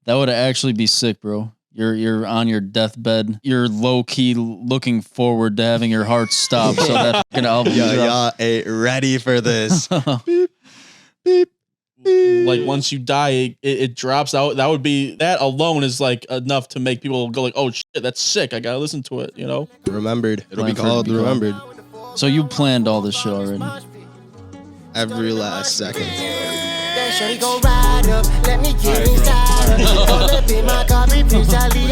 That would actually be sick, bro. You're on your deathbed. You're low key looking forward to having your heart stop. So that fucking album. Y'all ain't ready for this. Beep, beep. Like once you die, it drops out. That alone is like enough to make people go like, oh shit, that's sick. I gotta listen to it. You know, Remembered. It'll be called Remembered. So you planned all this shit already. Every last second. Shorty go ride up, let me get inside. All up in my coffee, Prince Ali,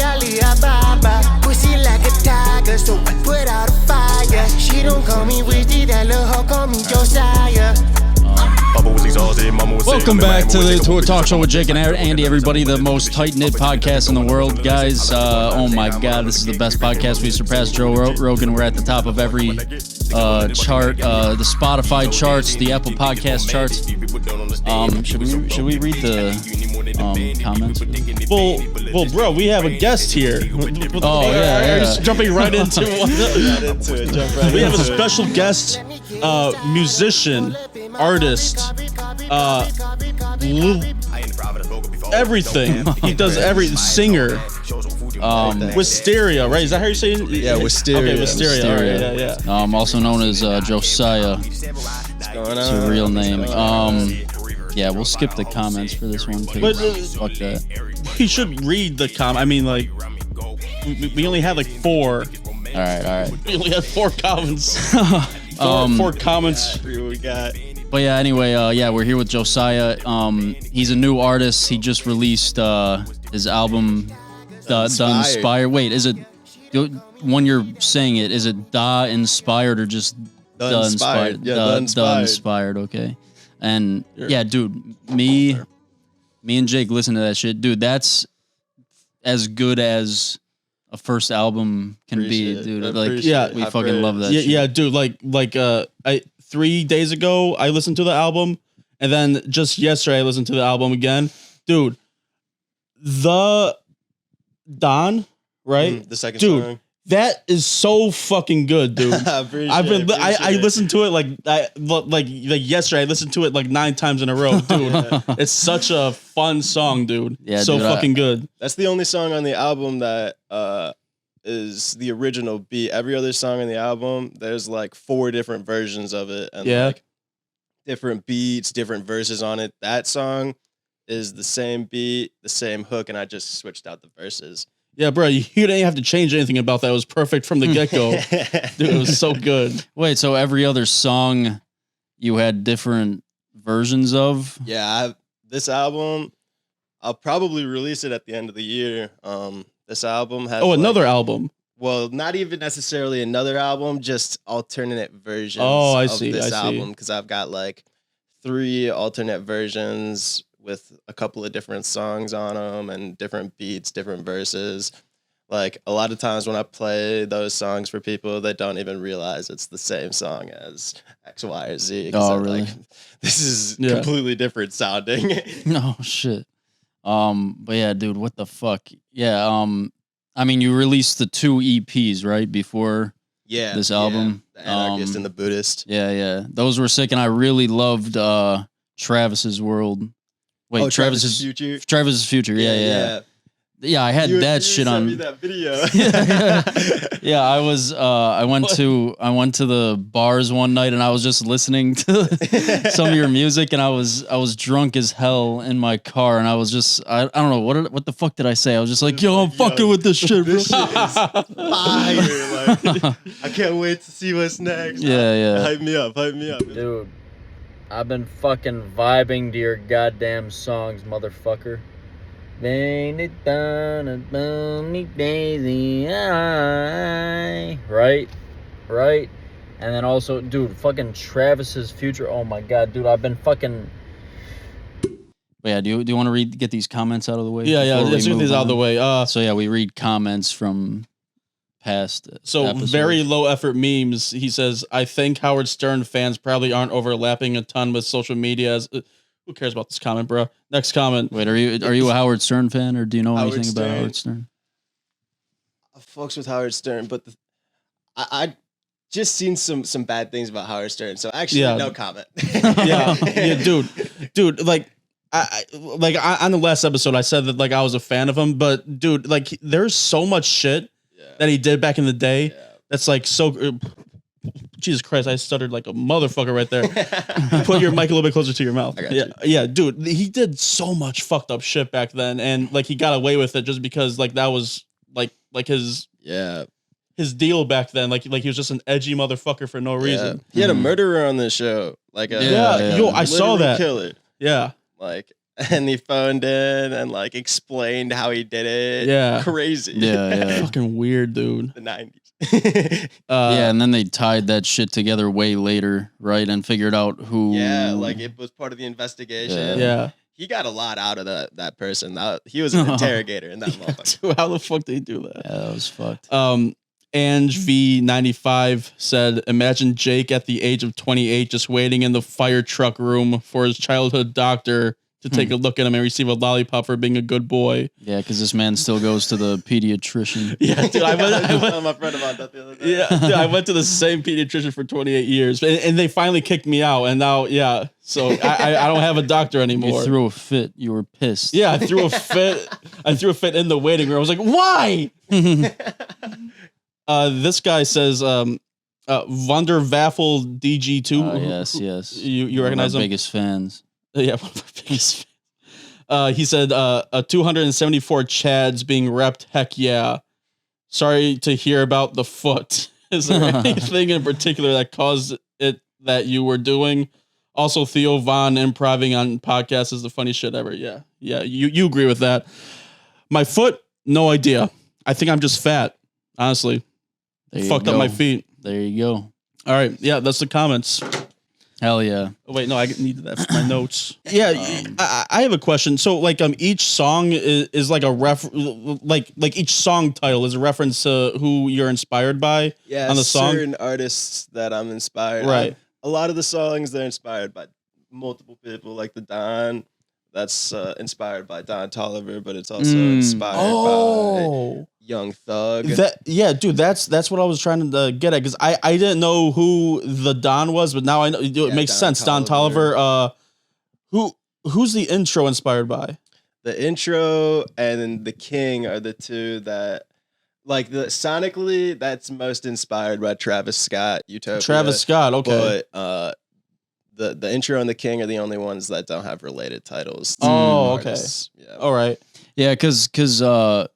Baba. Pussy like a tiger, so put out a fire. She don't call me Wisty, that little hoe call me Josiah. Welcome back to a talk show with Jake and Andy, everybody, the most tight-knit podcast in the world, guys. Oh my God, this is the best podcast. We surpassed Joe Rogan. We're at the top of every chart, the Spotify charts, the Apple Podcast charts. Should we read the comments? Well, bro, we have a guest here. Oh yeah. Just jumping right into it. We have a special guest, musician, artist, everything. He does everything. Singer. Wisteria, right? Is that how you say it? Yeah, Wisteria. Okay, Wisteria. Yeah. Also known as Josiah. What's going on? It's a real name. Yeah, we'll skip the comments for this one. But fuck that. He should read the I mean, like, we only had like 4. All right. We only had 4 comments. Four comments. We got. But yeah, anyway, we're here with Josiah. He's a new artist. He just released his album, Da Inspired. Wait, is it when you're saying it? Is it Da Inspired or just Da Inspired? Yeah, Da Inspired. Okay. And yeah, dude, me and Jake listen to that shit, dude. That's as good as a first album can be, dude. Like, we fucking love that. Yeah, dude. Like, 3 days ago, I listened to the album, and then just yesterday, I listened to the album again, dude. The Don, right? The second dude, song. That is so fucking good, dude. I listened to it like yesterday. I listened to it like 9 times in a row, dude. It's such a fun song, dude. Yeah, so dude, fucking good. That's the only song on the album that is the original beat. Every other song on the album, there's like 4 different versions of it, and like different beats, different verses on it. That song is the same beat, the same hook, and I just switched out the verses. Yeah, bro, you didn't have to change anything about that. It was perfect from the get-go. Dude, it was so good. Wait, so every other song you had different versions of? Yeah, this album, I'll probably release it at the end of the year. This album has another album. Well, not even necessarily another album, just alternate versions of this album, because I've got like 3 alternate versions with a couple of different songs on them and different beats, different verses. Like, a lot of times when I play those songs for people, they don't even realize it's the same song as X, Y, or Z. Oh, really? Like, this is completely different sounding. No shit. But yeah, dude, what the fuck? Yeah, I mean, you released the 2 EPs, right, before this album? The Anarchist and the Buddhist. Yeah. Those were sick, and I really loved Travis's World. Wait, Travis's Future? Travis's Future, yeah. Yeah, I had that shit on. You sent me that video. Yeah, I went to the bars one night and I was just listening to some of your music, and I was drunk as hell in my car, and I was just I don't know what the fuck did I say? I was just like, yo, I'm fucking with this shit, bro. This shit is fire. Like, I can't wait to see what's next. Yeah. Hype me up. Dude, I've been fucking vibing to your goddamn songs, motherfucker. Right. And then also, dude, fucking Travis's Future. Oh my god, dude, I've been fucking. Yeah, do you want to get these comments out of the way? Yeah. Let's get these out of the way. So yeah, we read comments from past. Episodes. Very low effort memes. He says, "I think Howard Stern fans probably aren't overlapping a ton with social media." Who cares about this comment, bro? Next comment. Wait, are you a Howard Stern fan, or do you know anything about Howard Stern? I fucks with Howard Stern, but I just seen some bad things about Howard Stern, so actually no comment. yeah, dude, like, on the last episode, I said that like I was a fan of him, but dude, like there's so much shit that he did back in the day that's like so. Jesus Christ, I stuttered like a motherfucker right there. Put your mic a little bit closer to your mouth. Yeah, dude, he did so much fucked up shit back then, and like he got away with it just because like that was like his deal back then. Like he was just an edgy motherfucker for no reason. He had a murderer on this show. Like yo, I saw that killer. Yeah, like. And he phoned in and like explained how he did it. Yeah, crazy. Yeah. Fucking weird, dude. The 90s. And then they tied that shit together way later, right? And figured out who. Yeah, like it was part of the investigation. Yeah. He got a lot out of that person. He was an interrogator in that motherfucker. Dude, how the fuck did he do that? Yeah, that was fucked. Ange V95 said, imagine Jake at the age of 28 just waiting in the fire truck room for his childhood doctor to take a look at him and receive a lollipop for being a good boy. Yeah, because this man still goes to the pediatrician. Yeah, dude, I went telling my friend about that the other day. Yeah, dude, I went to the same pediatrician for 28 years, and they finally kicked me out, and now, so I don't have a doctor anymore. You threw a fit. You were pissed. Yeah, I threw a fit. I threw a fit in the waiting room. I was like, why? This guy says, Wunderwaffel DG2. Yes. You recognize him? Biggest fans. Yeah, one of our biggest fans. He said, 274 Chads being repped. Heck yeah. Sorry to hear about the foot. Is there anything in particular that caused it that you were doing? Also, Theo Von improving on podcasts is the funniest shit ever. Yeah. You agree with that. My foot, no idea. I think I'm just fat. Honestly. Fucked up my feet. There you go. All right. Yeah, that's the comments. Hell yeah. Oh, wait, no, I needed that for my notes. Yeah, I have a question. So, like, each song is like a like each song title is a reference to who you're inspired by on the song? Certain artists that I'm inspired right. A lot of the songs, they're inspired by multiple people, like the Don. That's inspired by Don Toliver, but it's also inspired by Young Thug. Dude, that's what I was trying to get at, because I didn't know who the Don was, but now I know it makes sense. Don Toliver. Who's the intro inspired by? The intro and the King are the two that, like, sonically, that's most inspired by Travis Scott, Utopia. Travis Scott, okay. But the intro and the King are the only ones that don't have related titles. Oh, okay. Yeah. All right. Yeah, because we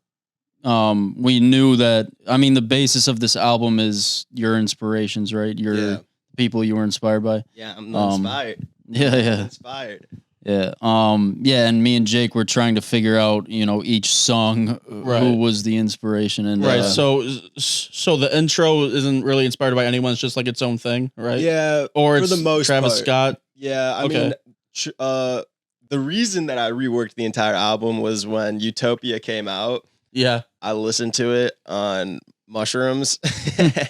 knew that. I mean, the basis of this album is your inspirations, right? Your people you were inspired by. Yeah, I'm inspired. Yeah. Inspired. Yeah. And me and Jake were trying to figure out, each song who was the inspiration, and right. So the intro isn't really inspired by anyone. It's just like its own thing, right? Yeah. Or for it's the most Travis part. Scott. Yeah. I mean, the reason that I reworked the entire album was when Utopia came out. Yeah. I listened to it on mushrooms.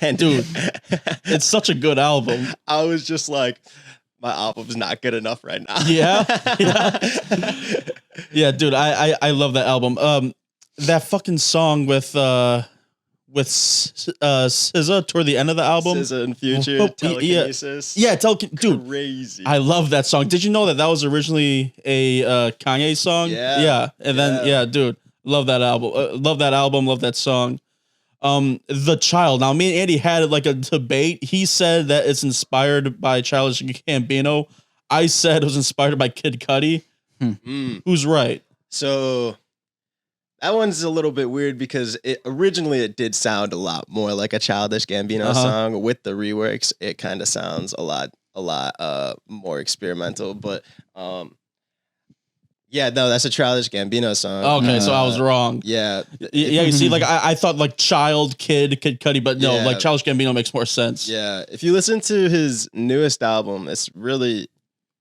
And dude, it's such a good album. I was just like, my album's not good enough right now. Yeah. Yeah, dude, I love that album. That fucking song with SZA toward the end of the album. SZA and Future, Telekinesis. Yeah, dude. Crazy. I love that song. Did you know that was originally a Kanye song? Yeah. And then, dude, love that album. Love that song. The Child. Now, me and Andy had like a debate. He said that it's inspired by Childish Gambino. I said it was inspired by Kid Cudi. Who's right? So that one's a little bit weird because originally it did sound a lot more like a Childish Gambino song. With the reworks, it kind of sounds a lot more experimental. But yeah, no, that's a Childish Gambino song. Okay, so I was wrong. Yeah. You see, like I thought like Kid Cudi, but no, like Childish Gambino makes more sense. Yeah, if you listen to his newest album, it's really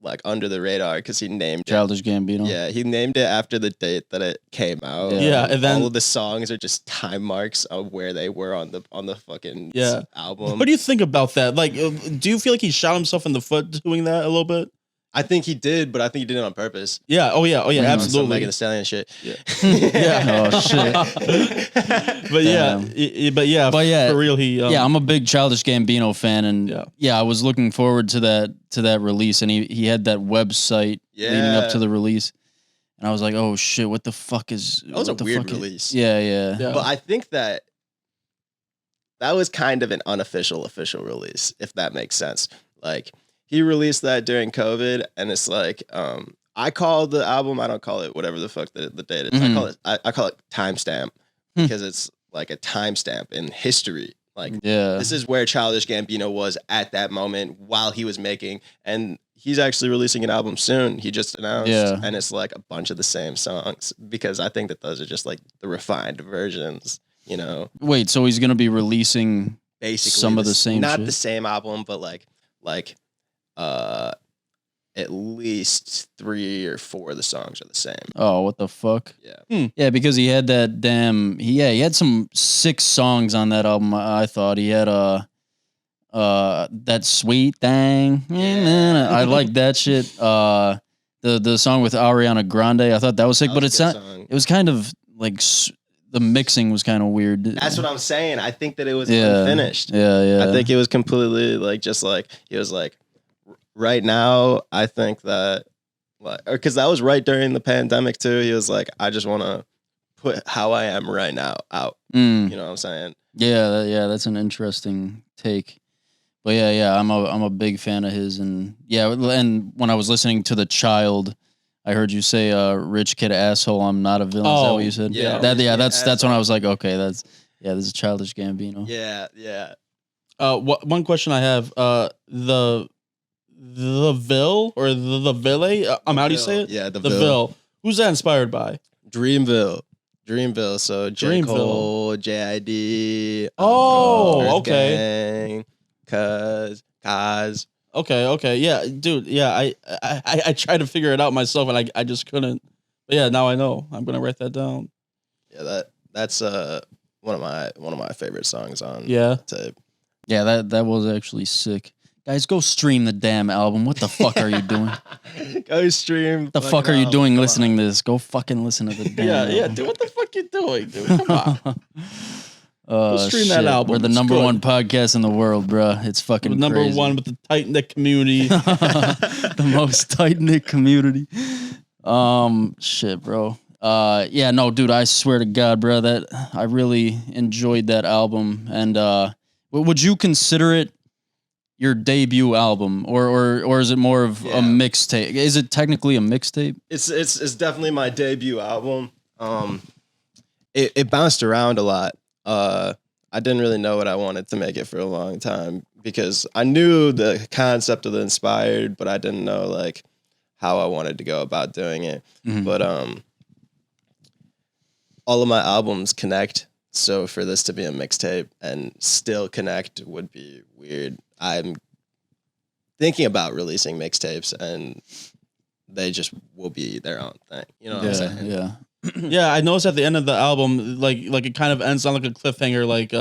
like under the radar because he named Childish Gambino. Yeah, he named it after the date that it came out. Yeah, and then all of the songs are just time marks of where they were on the fucking album. What do you think about that? Like, do you feel like he shot himself in the foot doing that a little bit? I think he did, but I think he did it on purpose. Yeah. Oh yeah. Absolutely. Megan Thee Stallion shit. Yeah. Oh shit. But yeah. For real, he. I'm a big Childish Gambino fan, and I was looking forward to that release, and he had that website leading up to the release. and I was like, oh shit, what the fuck is? That was a weird release. Yeah. But I think that was kind of an unofficial official release, if that makes sense. Like he released that during COVID, and it's like I call the album. I don't call it whatever the fuck the date is. I call it timestamp because it's like a timestamp in history. Like this is where Childish Gambino was at that moment while he was making, and he's actually releasing an album soon. He just announced, and it's like a bunch of the same songs because I think that those are just like the refined versions. You know. Wait, so he's gonna be releasing basically some of the same, not shit? The same album, but like at least 3 or 4 of the songs are the same. Oh, what the fuck? Yeah. Yeah, because he had that damn he had some 6 songs on that album. I thought he had that sweet thing. Yeah. I like that shit. The song with Ariana Grande, I thought that was sick, but it's not. It was kind of like the mixing was kind of weird. That's what I'm saying. I think that it was unfinished. Yeah. I think it was completely like just like he was like. Right now, I think that, because that was right during the pandemic too. He was like, I just want to put how I am right now out. You know what I'm saying? Yeah, that's an interesting take. But yeah, I'm a big fan of his, and and when I was listening to The Child, I heard you say, "Rich kid asshole, I'm not a villain." Is that what you said? Yeah, that's when I was like, okay, this is Childish Gambino. Yeah. One question I have, the Ville or the Ville? How do you say it? Yeah, the Ville. Who's that inspired by? Dreamville. So J. Cole, JID. Oh, okay. Gang, Kaz. Okay. Yeah, dude. Yeah, I tried to figure it out myself and I just couldn't. But yeah, now I know. I'm gonna write that down. Yeah, that's one of my favorite songs on tape. Yeah, that was actually sick. Guys, go stream the damn album. What the fuck are you doing? Go stream. What the fuck are you doing listening to this? Go fucking listen to the damn album. Yeah, dude. What the fuck you doing, dude? Come on. Go stream that album. We're the number one podcast in the world, bro. It's fucking number crazy. one with the tight-knit community. The most tight-knit community. Shit, bro. Yeah, no, dude, I swear to God, bro, that I really enjoyed that album. And would you consider it your debut album, or is it more of a mixtape? Is it technically a mixtape? It's definitely my debut album. It bounced around a lot. I didn't really know what I wanted to make it for a long time because I knew the concept of the inspired, but I didn't know like how I wanted to go about doing it. Mm-hmm. But all of my albums connect. So for this to be a mixtape and still connect would be weird. I'm thinking about releasing mixtapes and they just will be their own thing. You know what I'm saying? Yeah. Yeah, I noticed at the end of the album, like it kind of ends on like a cliffhanger. Like,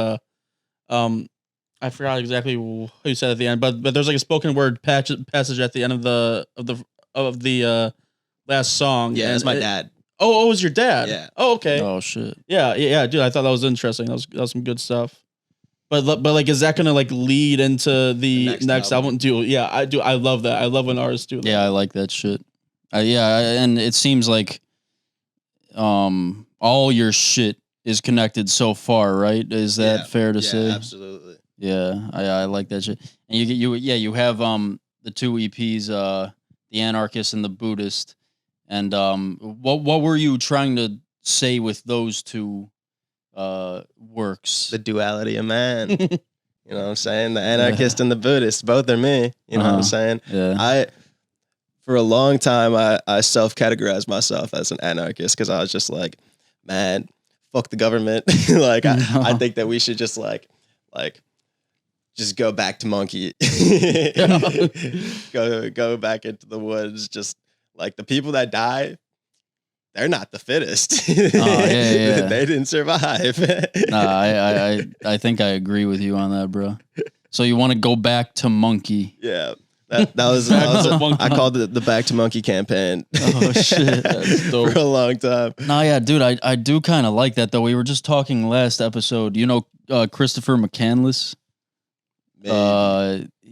I forgot exactly what you said at the end, but there's like a spoken word passage at the end of the last song. Yeah, it's my dad. Oh, it was your dad. Yeah. Oh, okay. Oh shit. Yeah, dude. I thought that was interesting. That was some good stuff. But like, is that gonna like lead into the next album? Dude, yeah, I do. I love that. I love when artists do that. Yeah, I like that shit. And it seems like all your shit is connected so far, right? Is that fair to say? Absolutely. Yeah, I like that shit. And you have the 2 EPs, the Anarchist and the Buddhist. And what were you trying to say with those 2 works? The duality of man. You know what I'm saying? The Anarchist and the Buddhist, both are me. You know what I'm saying? Yeah. For a long time, I self-categorized myself as an anarchist because I was just like, man, fuck the government. Like, I think that we should just like just go back to monkey. go back into the woods. Just like the people that die, they're not the fittest. Yeah. They didn't survive. I think I agree with you on that, bro. So you want to go back to monkey? Yeah. That was I called it the Back to Monkey campaign. Oh shit, that's dope. For a long time. Nah, yeah, dude, I do kind of like that though. We were just talking last episode. You know, Christopher McCandless.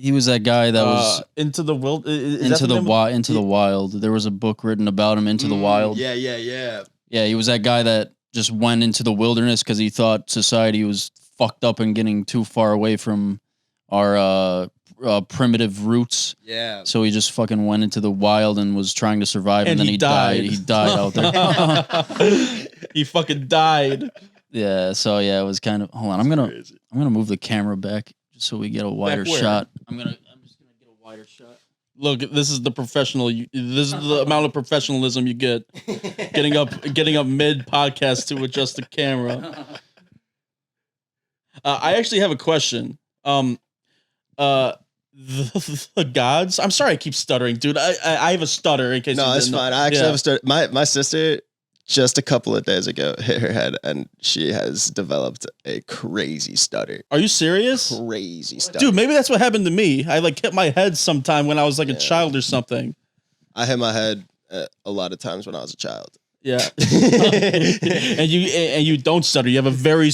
He was that guy that was Into the Wild. Into the Wild. There was a book written about him, Into the Wild. Yeah. Yeah, he was that guy that just went into the wilderness because he thought society was fucked up and getting too far away from our primitive roots. Yeah. So he just fucking went into the wild and was trying to survive, and then he died. He died out there. He fucking died. Yeah. So yeah, it was kind of. Hold on, I'm gonna move the camera back just so we get a wider shot. I'm just gonna get a wider shot. Look, this is the professional. This is the amount of professionalism you get. Getting up mid podcast to adjust the camera. I actually have a question. The gods. I'm sorry, I keep stuttering, dude. I have a stutter in case. No, it's fine. I actually have a stutter. My sister just a couple of days ago hit her head, and she has developed a crazy stutter. Are you serious? Crazy stutter, dude. Maybe that's what happened to me. I like hit my head sometime when I was like a child or something. I hit my head a lot of times when I was a child. Yeah, and you don't stutter. You have a very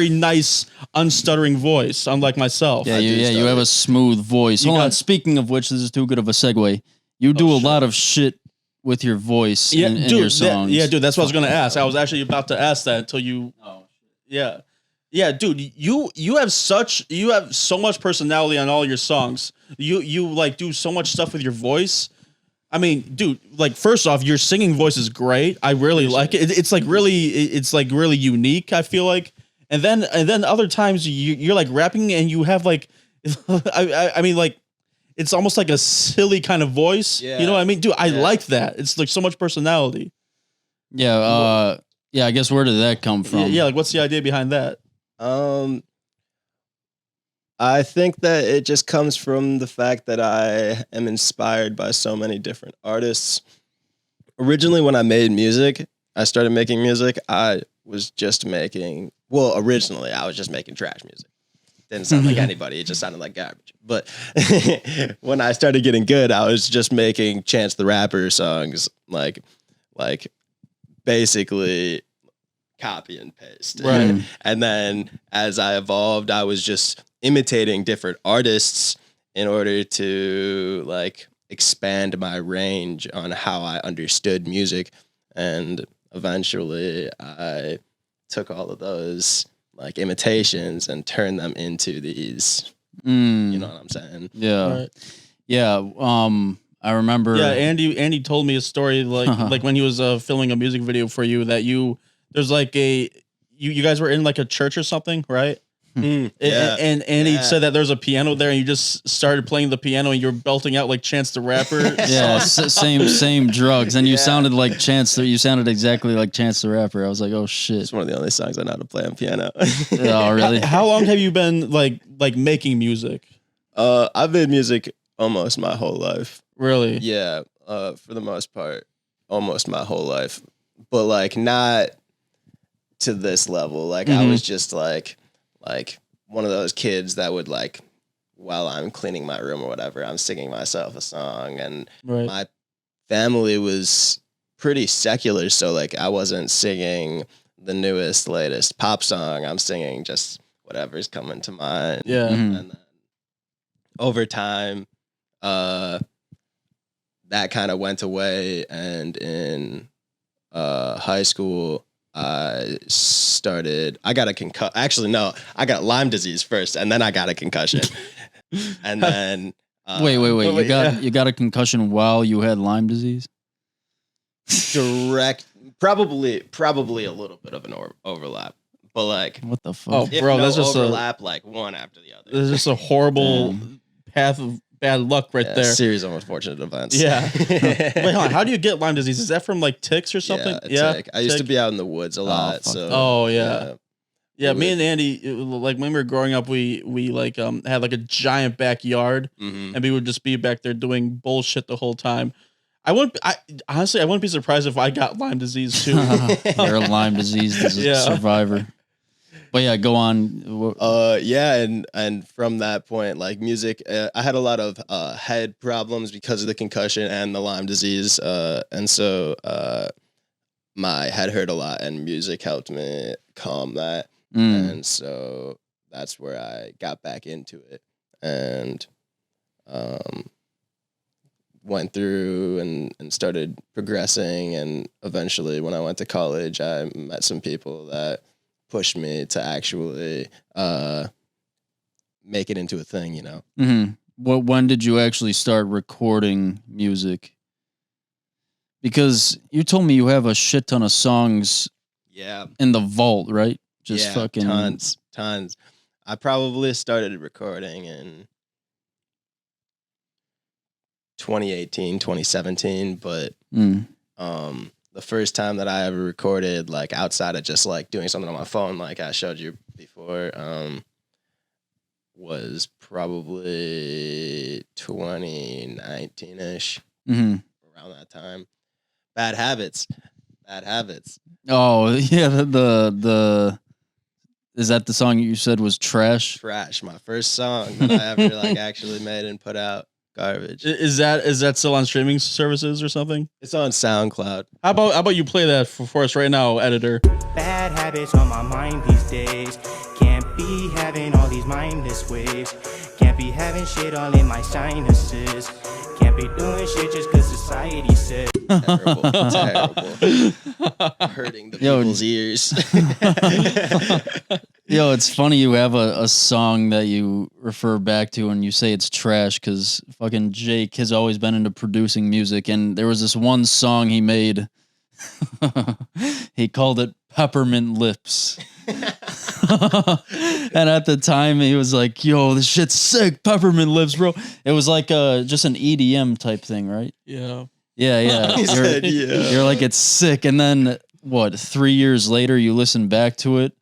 nice unstuttering voice, unlike myself. Yeah, you have a smooth voice. Hold on. Speaking of which, this is too good of a segue. You do a lot of shit with your voice in your songs. Dude, that's what I was gonna ask. I was actually about to ask that until you. Oh, shit. Yeah, dude. You have so much personality on all your songs. You like do so much stuff with your voice. I mean, dude, like first off, your singing voice is great. I really like it. It's like really unique, I feel like. And then other times you're like rapping and you have like I mean like it's almost like a silly kind of voice. Yeah. You know what I mean? Dude, I like that. It's like so much personality. Yeah, I guess where did that come from? Yeah, like what's the idea behind that? I think that it just comes from the fact that I am inspired by so many different artists. Originally, when I started making music, I was just making trash music. Didn't sound like anybody. It just sounded like garbage. But when I started getting good, I was just making Chance the Rapper songs, like basically copy and paste. Right. And then as I evolved, I was just imitating different artists in order to like expand my range on how I understood music. And eventually I took all of those like imitations and turned them into these, you know what I'm saying? Yeah. Right. Yeah. I remember. Yeah. Andy told me a story like when he was filming a music video for you that there's like you guys were in like a church or something, right? Yeah. And he said that there's a piano there and you just started playing the piano and you're belting out like Chance the Rapper. Yeah, same drugs. And you sounded like Chance. You sounded exactly like Chance the Rapper. I was like, oh shit. It's one of the only songs I know how to play on piano. Oh, really? How long have you been like making music? I've made music almost my whole life. Really? Yeah. For the most part, almost my whole life. But like not to this level. Like I was just like one of those kids that would like, while I'm cleaning my room or whatever, I'm singing myself a song. And my family was pretty secular. So like I wasn't singing the newest, latest pop song. I'm singing just whatever's coming to mind. Yeah. And then over time, that kind of went away. And in high school, I got a concussion. Actually, no, I got Lyme disease first, and then I got a concussion. And then wait. You got a concussion while you had Lyme disease? Probably a little bit of an overlap, but like what the fuck? Oh, bro, that's just overlap like one after the other. This is just a horrible path of bad luck right there. Series of unfortunate events. Yeah. Wait, hold on. How do you get Lyme disease? Is that from like ticks or something? Yeah. Tick. I used to be out in the woods a lot. So. Oh yeah. Yeah, me and Andy, like when we were growing up, we like had like a giant backyard, and we would just be back there doing bullshit the whole time. Honestly, I wouldn't be surprised if I got Lyme disease too. You're a Lyme disease survivor. But yeah, go on. And from that point, like music, I had a lot of head problems because of the concussion and the Lyme disease, and so my head hurt a lot, and music helped me calm that, and so that's where I got back into it, and went through and started progressing, and eventually when I went to college, I met some people that pushed me to actually make it into a thing, you know. When did you actually start recording music? Because you told me you have a shit ton of songs in the vault, right? Just fucking tons. I probably started recording in 2018, 2017, but the first time that I ever recorded, like outside of just like doing something on my phone, like I showed you before, was probably 2019-ish, around that time. Bad Habits. Oh yeah, the is that the song you said was Trash? Trash, my first song that I ever like actually made and put out. Garbage. Is that still on streaming services or something? It's on SoundCloud. How about you play that for us right now, editor? Bad habits on my mind these days. Can't be having all these mindless waves. Can't be having shit all in my sinuses. Can't be doing shit just cause society said. Terrible. Hurting the people's ears. Yo, it's funny you have a song that you refer back to and you say it's trash because fucking Jake has always been into producing music, and there was this one song he made. He called it Peppermint Lips. And at the time he was like, yo, this shit's sick, Peppermint Lips, bro. It was like just an EDM type thing, right? Yeah. You're like, it's sick. And then what, 3 years later you listen back to it,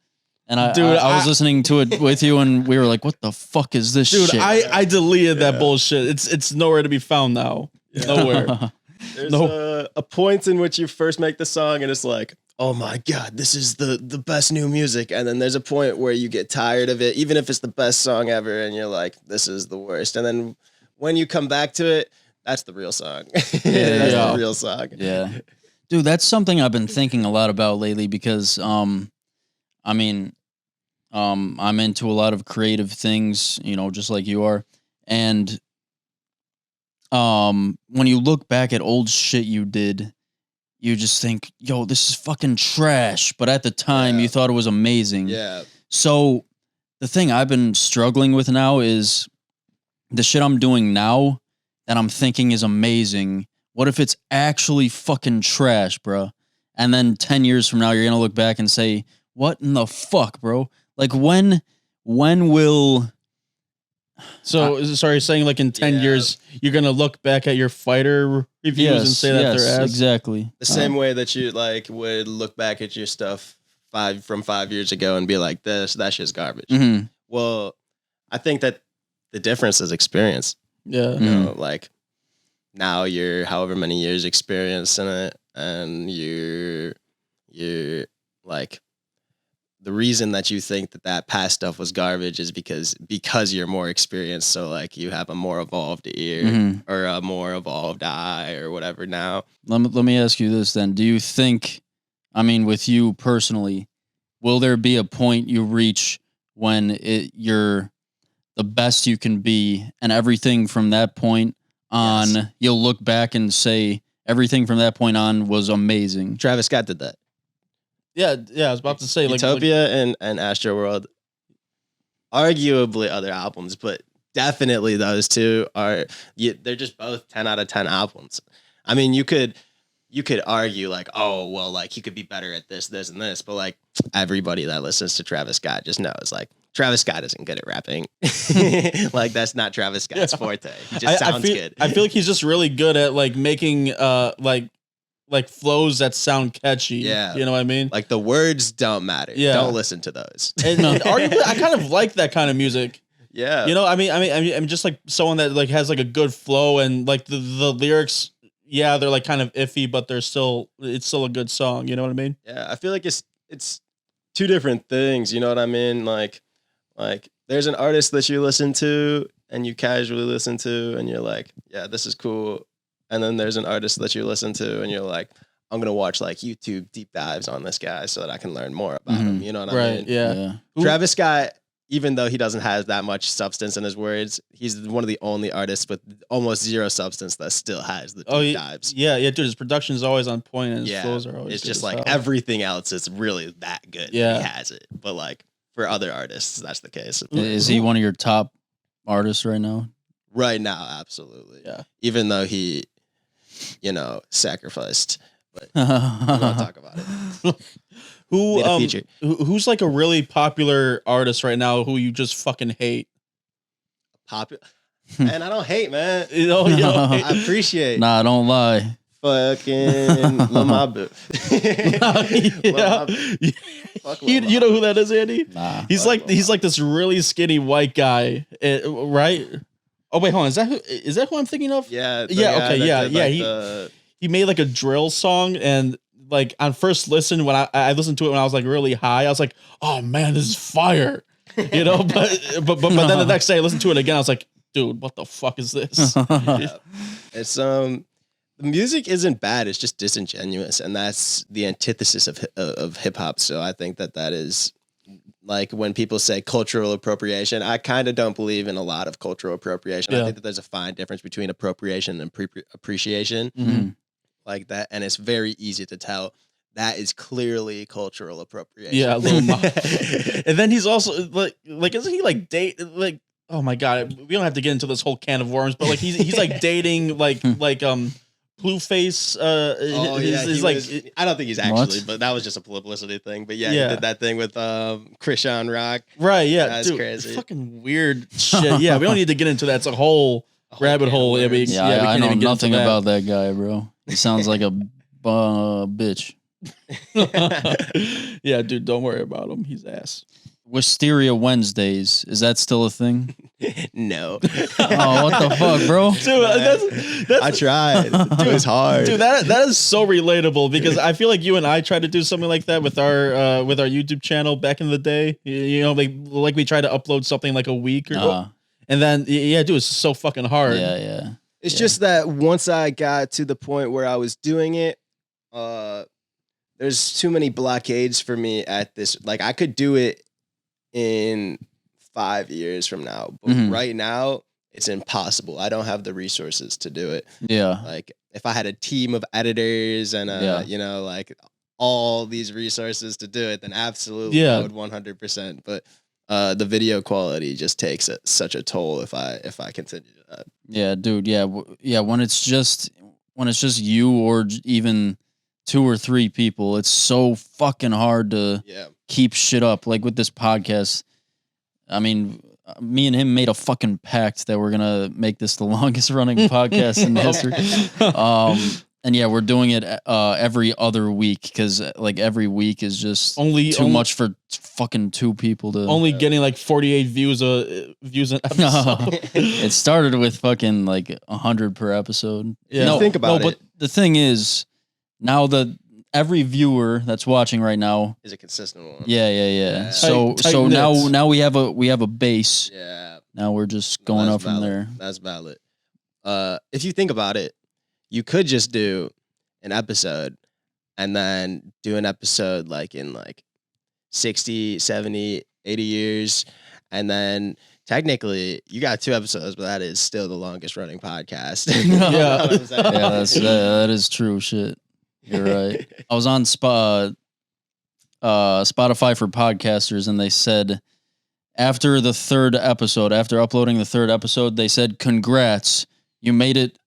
and I was listening to it with you, and we were like, what the fuck is this shit? I deleted that bullshit. It's nowhere to be found now. Nowhere. There's a point in which you first make the song and it's like, oh my God, this is the best new music. And then there's a point where you get tired of it, even if it's the best song ever, and you're like, this is the worst. And then when you come back to it, that's the real song. That's the real song. Yeah. Dude, that's something I've been thinking a lot about lately because, I'm into a lot of creative things, you know, just like you are. And when you look back at old shit you did, you just think, yo, this is fucking trash. But at the time, you thought it was amazing. Yeah. So the thing I've been struggling with now is the shit I'm doing now that I'm thinking is amazing. What if it's actually fucking trash, bro? And then 10 years from now, you're going to look back and say, what in the fuck, bro? Like when will... So, sorry, saying like in 10 years, you're going to look back at your fighter reviews and say that they're ass? Exactly. The same way that you like would look back at your stuff 5 years ago and be like, that shit's garbage. Mm-hmm. Well, I think that the difference is experience. Yeah. You know, like now you're however many years experience in it, and you're like, the reason that you think that past stuff was garbage is because you're more experienced. So like you have a more evolved ear or a more evolved eye or whatever now. Let me ask you this then. Do you think, with you personally, will there be a point you reach when you're the best you can be, and everything from that point on, you'll look back and say everything from that point on was amazing? Travis Scott did that. Yeah, I was about to say Utopia and Astroworld, arguably other albums, but definitely those two they're just both 10 out of 10 albums. I mean, you could argue like, oh, well, like he could be better at this, and this, but like everybody that listens to Travis Scott just knows like Travis Scott isn't good at rapping. Like that's not Travis Scott's forte. He just sounds good. I feel like he's just really good at like making like flows that sound catchy. Yeah. You know what I mean? Like the words don't matter. Yeah. Don't listen to those. And arguably, I kind of like that kind of music. Yeah. You know, I'm just like someone that like has like a good flow, and like the lyrics, they're like kind of iffy, but it's still a good song. You know what I mean? Yeah. I feel like it's two different things. You know what I mean? Like there's an artist that you listen to and you casually listen to and you're like, yeah, this is cool. And then there's an artist that you listen to and you're like, I'm going to watch like YouTube deep dives on this guy so that I can learn more about him. You know what I mean? Yeah. Travis Scott, even though he doesn't have that much substance in his words, he's one of the only artists with almost zero substance that still has the deep dives. Yeah, dude, his production is always on point and his flows are always it's just like everything else is really that good. Yeah. He has it. But like for other artists, that's the case. Is he one of your top artists right now? Right now, absolutely. Yeah. Even though he, sacrificed. But we won't talk about it. Who's like a really popular artist right now who you just fucking hate? Popular? Man, I don't hate, man. You know, I appreciate. Nah, don't lie. Fucking Lamar. You know who that is, Andy? Nah. He's like this really skinny white guy, right? Oh wait, hold on. Is that who I'm thinking of? Yeah. He made like a drill song, and like on first listen, when I listened to it when I was like really high, I was like, oh man, this is fire. But then the next day I listened to it again, I was like, dude, what the fuck is this? It's the music isn't bad, it's just disingenuous, and that's the antithesis of hip hop. So I think that is like when people say cultural appropriation, I kind of don't believe in a lot of cultural appropriation. I think that there's a fine difference between appropriation and appreciation. Mm-hmm. Like that, and it's very easy to tell that is clearly cultural appropriation. Yeah, Lil Ma. And then he's also like isn't he like date like, oh my god, we don't have to get into this whole can of worms, but like he's like dating like Blueface. I don't think he's actually, but that was just a publicity thing. But he did that thing with Krishan Rock. Right, yeah, that's crazy. Fucking weird shit. Yeah, we don't need to get into that. It's a whole rabbit hole. I know nothing about that guy, bro. He sounds like a bitch. Yeah, dude, don't worry about him. He's ass. Wisteria Wednesdays, is that still a thing? No. Oh, what the fuck, bro? Dude, that's I tried. Dude, it was hard. Dude, that is so relatable because I feel like you and I tried to do something like that with our YouTube channel back in the day. Like we tried to upload something like a week or and then dude, it's so fucking hard. Yeah. It's just that once I got to the point where I was doing it, there's too many blockades for me at this. Like I could do it in 5 years from now, but right now it's impossible. I don't have the resources to do it. Yeah. Like if I had a team of editors and like all these resources to do it, then absolutely I would 100%. But the video quality just takes such a toll if I continue that. Yeah, dude. Yeah. When it's just you or even 2 or 3 people, it's so fucking hard to keep shit up. Like with this podcast, I mean, me and him made a fucking pact that we're gonna make this the longest running podcast in history. And we're doing it every other week because like every week is just too much for fucking 2 people to getting like 48 views an episode. It started with fucking like 100 per episode. Yeah, think about it. But the thing is, now every viewer that's watching right now is a consistent one. Yeah. So now we have a base. Yeah. Now we're just going up from there. That's valid. If you think about it, you could just do an episode and then do an episode like in like 60, 70, 80 years. And then technically you got 2 episodes, but that is still the longest running podcast. That is true shit. You're right. I was on Spotify for podcasters, and they said after the 3rd episode, after uploading the 3rd episode, they said, "Congrats, you made it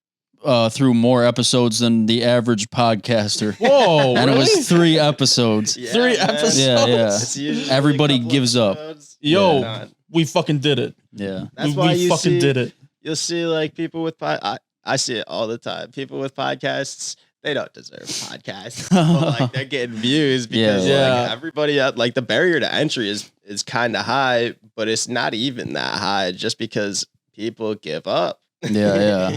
through more episodes than the average podcaster." Whoa! And really? It was 3 episodes. 3 episodes. Yeah. Everybody gives up. Yo, we fucking did it. Yeah, that's why we fucking did it. You'll see like people with I see it all the time. People with podcasts. They don't deserve podcasts, but like they're getting views because like everybody like the barrier to entry is kind of high, but it's not even that high just because people give up. Yeah.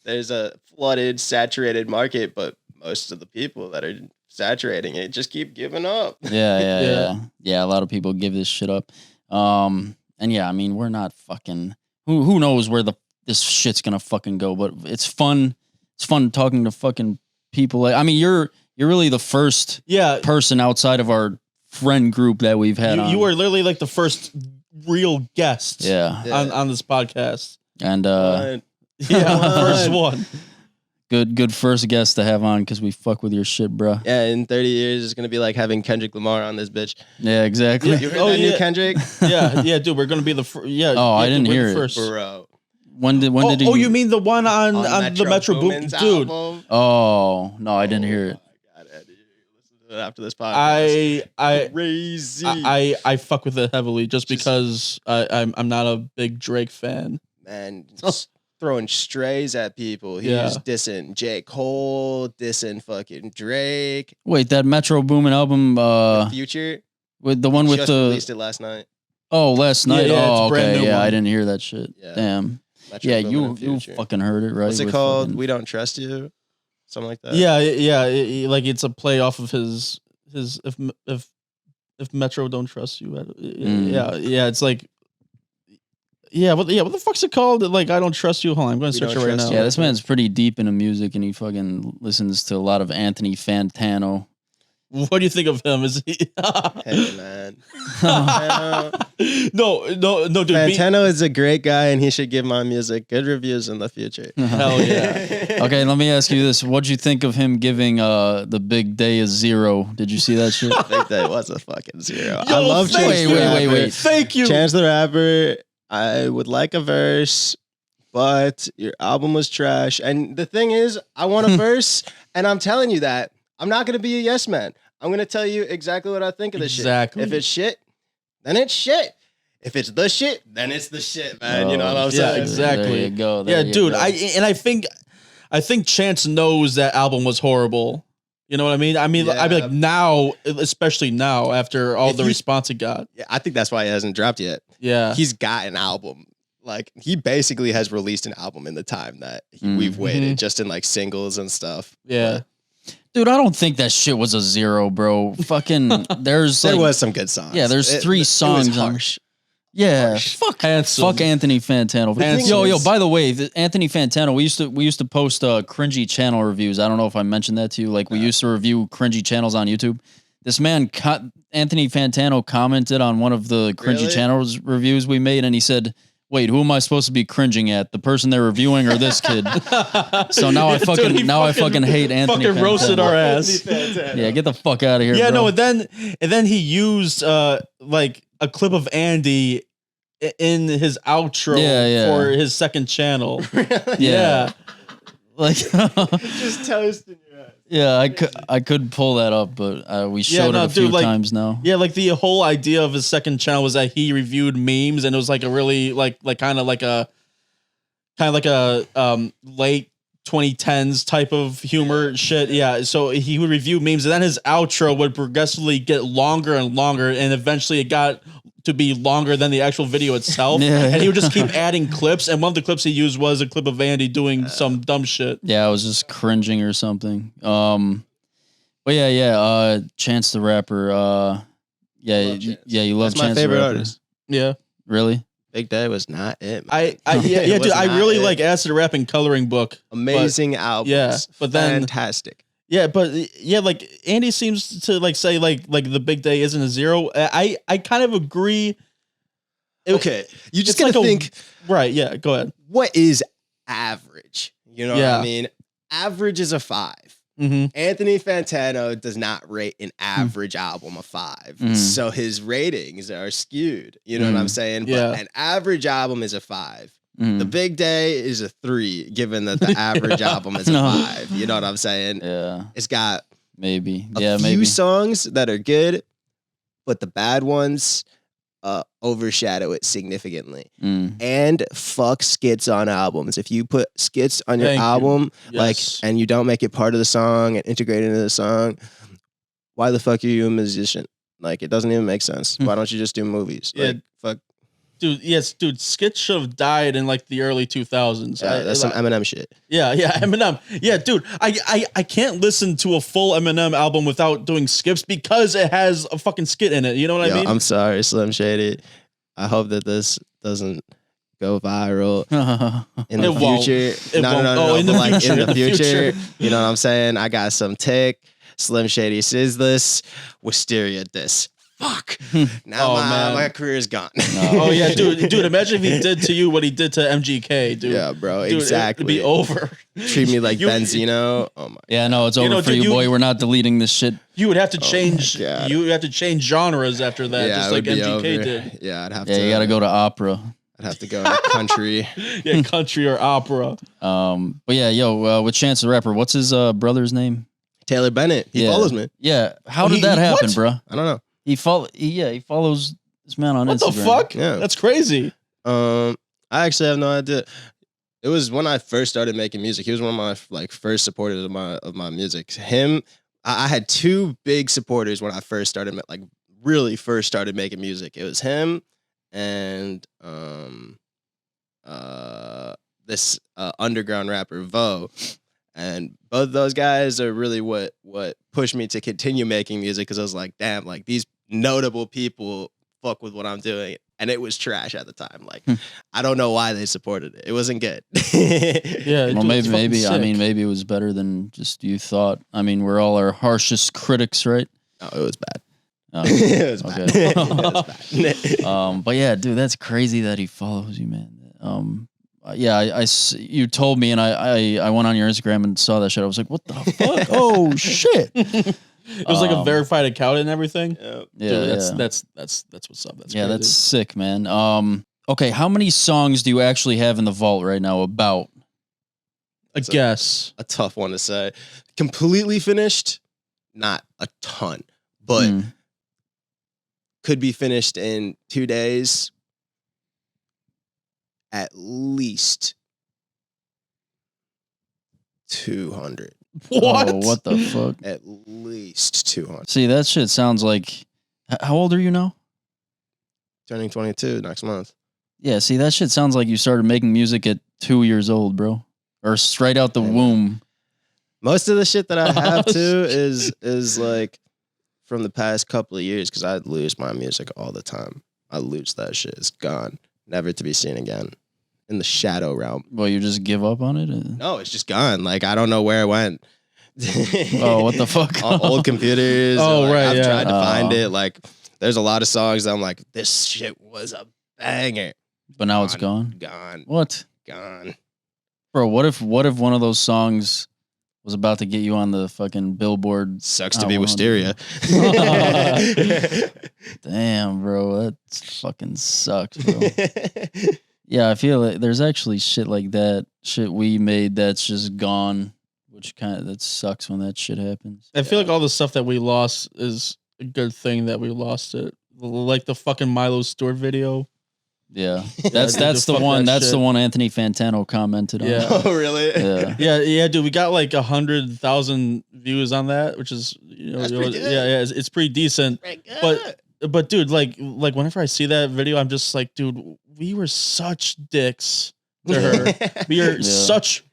There's a flooded, saturated market, but most of the people that are saturating it just keep giving up. Yeah. A lot of people give this shit up. And I mean, we're not fucking. Who knows where this shit's gonna fucking go? But it's fun. It's fun talking to fucking people. I mean, you're really the first person outside of our friend group that we've had on. You were literally like the first real guests. On this podcast. And first one. Good first guest to have on because we fuck with your shit, bro. Yeah, in 30 years, it's going to be like having Kendrick Lamar on this bitch. Yeah, exactly. You heard that new Kendrick? yeah, dude, we're going to be the first. Yeah. Oh, I didn't hear it. First. Bro. When did he? Oh, you mean the one on the Metro Boomin, dude? Album? Oh, no, I didn't hear it. God, Eddie, listen to it after this podcast. Crazy. I fuck with it heavily just because I'm not a big Drake fan. Man, just throwing strays at people. He's dissing J. Cole, dissing fucking Drake. Wait, that Metro Boomin album, Future, with the one with just the released it last night. Oh, last night. Yeah, oh, it's a brand okay. new Yeah, one. I didn't hear that shit. Yeah. Damn. Metro Yeah, Boomin you Future. fucking heard it, right? What's it With called? fucking- We Don't Trust You, something like that. Yeah, like it's a play off of his if Metro don't trust you. Yeah, it's like. Yeah, what the fuck's it called? Like, I don't trust you. Hold on, I'm going to search it right now. Yeah, this man's pretty deep into music, and he fucking listens to a lot of Anthony Fantano. What do you think of him? Is he? Hey, man. No, dude. Fantano is a great guy, and he should give my music good reviews in the future. Hell yeah. Okay, let me ask you this: what'd you think of him giving the Big Day a 0? Did you see that shit? I think that was a fucking 0. I Yo, love Chance thank the you. Rapper. Wait. Thank you. Chance the Rapper. I would like a verse, but your album was trash. And the thing is, I want a verse, and I'm telling you that. I'm not going to be a yes man. I'm going to tell you exactly what I think of the shit. If it's shit, then it's shit. If it's the shit, then it's the shit, man. You know what I'm saying? Yeah, exactly. There you go. Yeah, dude. I think Chance knows that album was horrible. You know what I mean? I'd be like now, especially now after all the response it got. Yeah, I think that's why it hasn't dropped yet. Yeah, he's got an album. Like, he basically has released an album in the time that we've waited, just in like singles and stuff. Yeah. Dude, I don't think that shit was a 0, bro. Fucking, there was some good songs. Yeah, there's 3 songs. It was harsh. Yeah, fuck Anthony Fantano. Yo, by the way, Anthony Fantano, we used to post cringy channel reviews. I don't know if I mentioned that to you. Like, we used to review cringy channels on YouTube. This man, Anthony Fantano, commented on one of the cringy channels reviews we made, and he said, "Wait, who am I supposed to be cringing at? The person they're reviewing or this kid?" So now I fucking hate Anthony. Fucking roasted our ass. Yeah, get the fuck out of here. Yeah, bro. no, and then he used like a clip of Andy in his outro for his second channel. Yeah. Like Just toasting your ass. Yeah, I could pull that up, but we showed it a few times now. Yeah, like the whole idea of his second channel was that he reviewed memes, and it was like a really like kind of like a late 2010s type of humor shit. Yeah, so he would review memes, and then his outro would progressively get longer and longer, and eventually it got to be longer than the actual video itself. And he would just keep adding clips, and one of the clips he used was a clip of Andy doing some dumb shit. Yeah, I was just cringing or something. But yeah, Chance the Rapper. You love That's my Chance favorite the Rapper. artist. Yeah. Really? Big Day was not it. Yeah, dude, I really like Acid Rap and Coloring Book. Amazing albums. Yeah, but then fantastic. Yeah, but yeah, like Andy seems to like say like the Big Day isn't a 0. I kind of agree. Okay, you just gotta think. Right? Yeah, go ahead. What is average? You know what I mean? Average is a 5. Anthony Fantano does not rate an average album a 5, so his ratings are skewed. You know what I'm saying? But an average album is a 5. The Big Day is a 3, given that the average album is a 5. You know what I'm saying? Yeah. It's got maybe a few songs that are good, but the bad ones overshadow it significantly. And fuck skits on albums. If you put skits on your album, and you don't make it part of the song and integrate it into the song, why the fuck are you a musician? Like, it doesn't even make sense. Why don't you just do movies? Like, fuck. Dude, skits should have died in like the early 2000s. Yeah, that's some Eminem shit. Yeah, Eminem. Yeah, dude, I can't listen to a full Eminem album without doing skips because it has a fucking skit in it. You know what I mean? I'm sorry, Slim Shady. I hope that this doesn't go viral in the future. No. In the future. You know what I'm saying? I got some tech. Slim Shady says this. Wisteria this. fuck. Oh, man. my career is gone. Oh yeah, dude. Imagine if he did to you what he did to MGK, dude. Yeah, bro. Dude, Exactly. it'd be over. Treat me like Benzino. Oh my. Yeah, no, it's over for dude, you, boy. We're not deleting this shit. You would have to change. God. You would have to change genres after that, Yeah, just it like would be MGK over. did. Yeah, I'd have Yeah, to. you got to go to opera. I'd have to go to country. Yeah, country or opera. But yeah, yo, with Chance the Rapper, what's his brother's name? Taylor Bennett. He follows me. Yeah, how did that happen, what? bro? I don't know. He follows this man on What Instagram. the fuck? Yeah. That's crazy. I actually have no idea. It was when I first started making music. He was one of my first supporters of my music. Him, I had two big supporters when I first started really first started making music. It was him and this underground rapper Vo. And both those guys are really what pushed me to continue making music, because I was like, damn, like these notable people fuck with what I'm doing. And it was trash at the time. Like, I don't know why they supported it. It wasn't good. Yeah. Well, dude, maybe I mean, maybe it was better than just you thought. I mean, we're all our harshest critics, right? Oh, it was bad. Oh, It was okay. bad. It was bad. But yeah, dude, that's crazy that he follows you, man. Yeah, you told me, and I went on your Instagram and saw that shit. I was like, what the fuck? Oh shit! It was like a verified account and everything. Yeah. Yeah, Dude, yeah. that's what's up. That's Yeah, crazy. that's sick, man. Okay, how many songs do you actually have in the vault right now? About a guess. A tough one to say. Completely finished, not a ton, but could be finished in 2 days. At least 200. What? Oh, what the fuck? At least 200. See, that shit sounds like. How old are you now? Turning 22 next month. Yeah, see, that shit sounds like you started making music at 2 years old, bro, or straight out the womb. Most of the shit that I have too is like from the past couple of years, because I lose my music all the time. I lose that shit. It's gone, never to be seen again. In the shadow realm. Well, you just give up on it? No, it's just gone. Like, I don't know where it went. Oh, what the fuck? On old computers. Oh, like, right, I've yeah. tried to find it. Like, there's a lot of songs that I'm like, this shit was a banger. But now it's gone? Gone. What? Gone. Bro, what if one of those songs was about to get you on the fucking Billboard? Sucks to be Wisteria. Damn, bro. That fucking sucks, bro. Yeah, I feel like there's actually shit like that. Shit we made that's just gone, which that sucks when that shit happens. I feel like all the stuff that we lost is a good thing that we lost it. Like the fucking Milo Stewart video. Yeah, that's the fuck one. that That's shit. the one Anthony Fantano commented on. Yeah. Oh, really? Yeah. Yeah, dude. We got like 100,000 views on that, which is That's pretty good. yeah, it's pretty decent. But dude, like whenever I see that video, I'm just like, dude, we were such dicks to her. We are such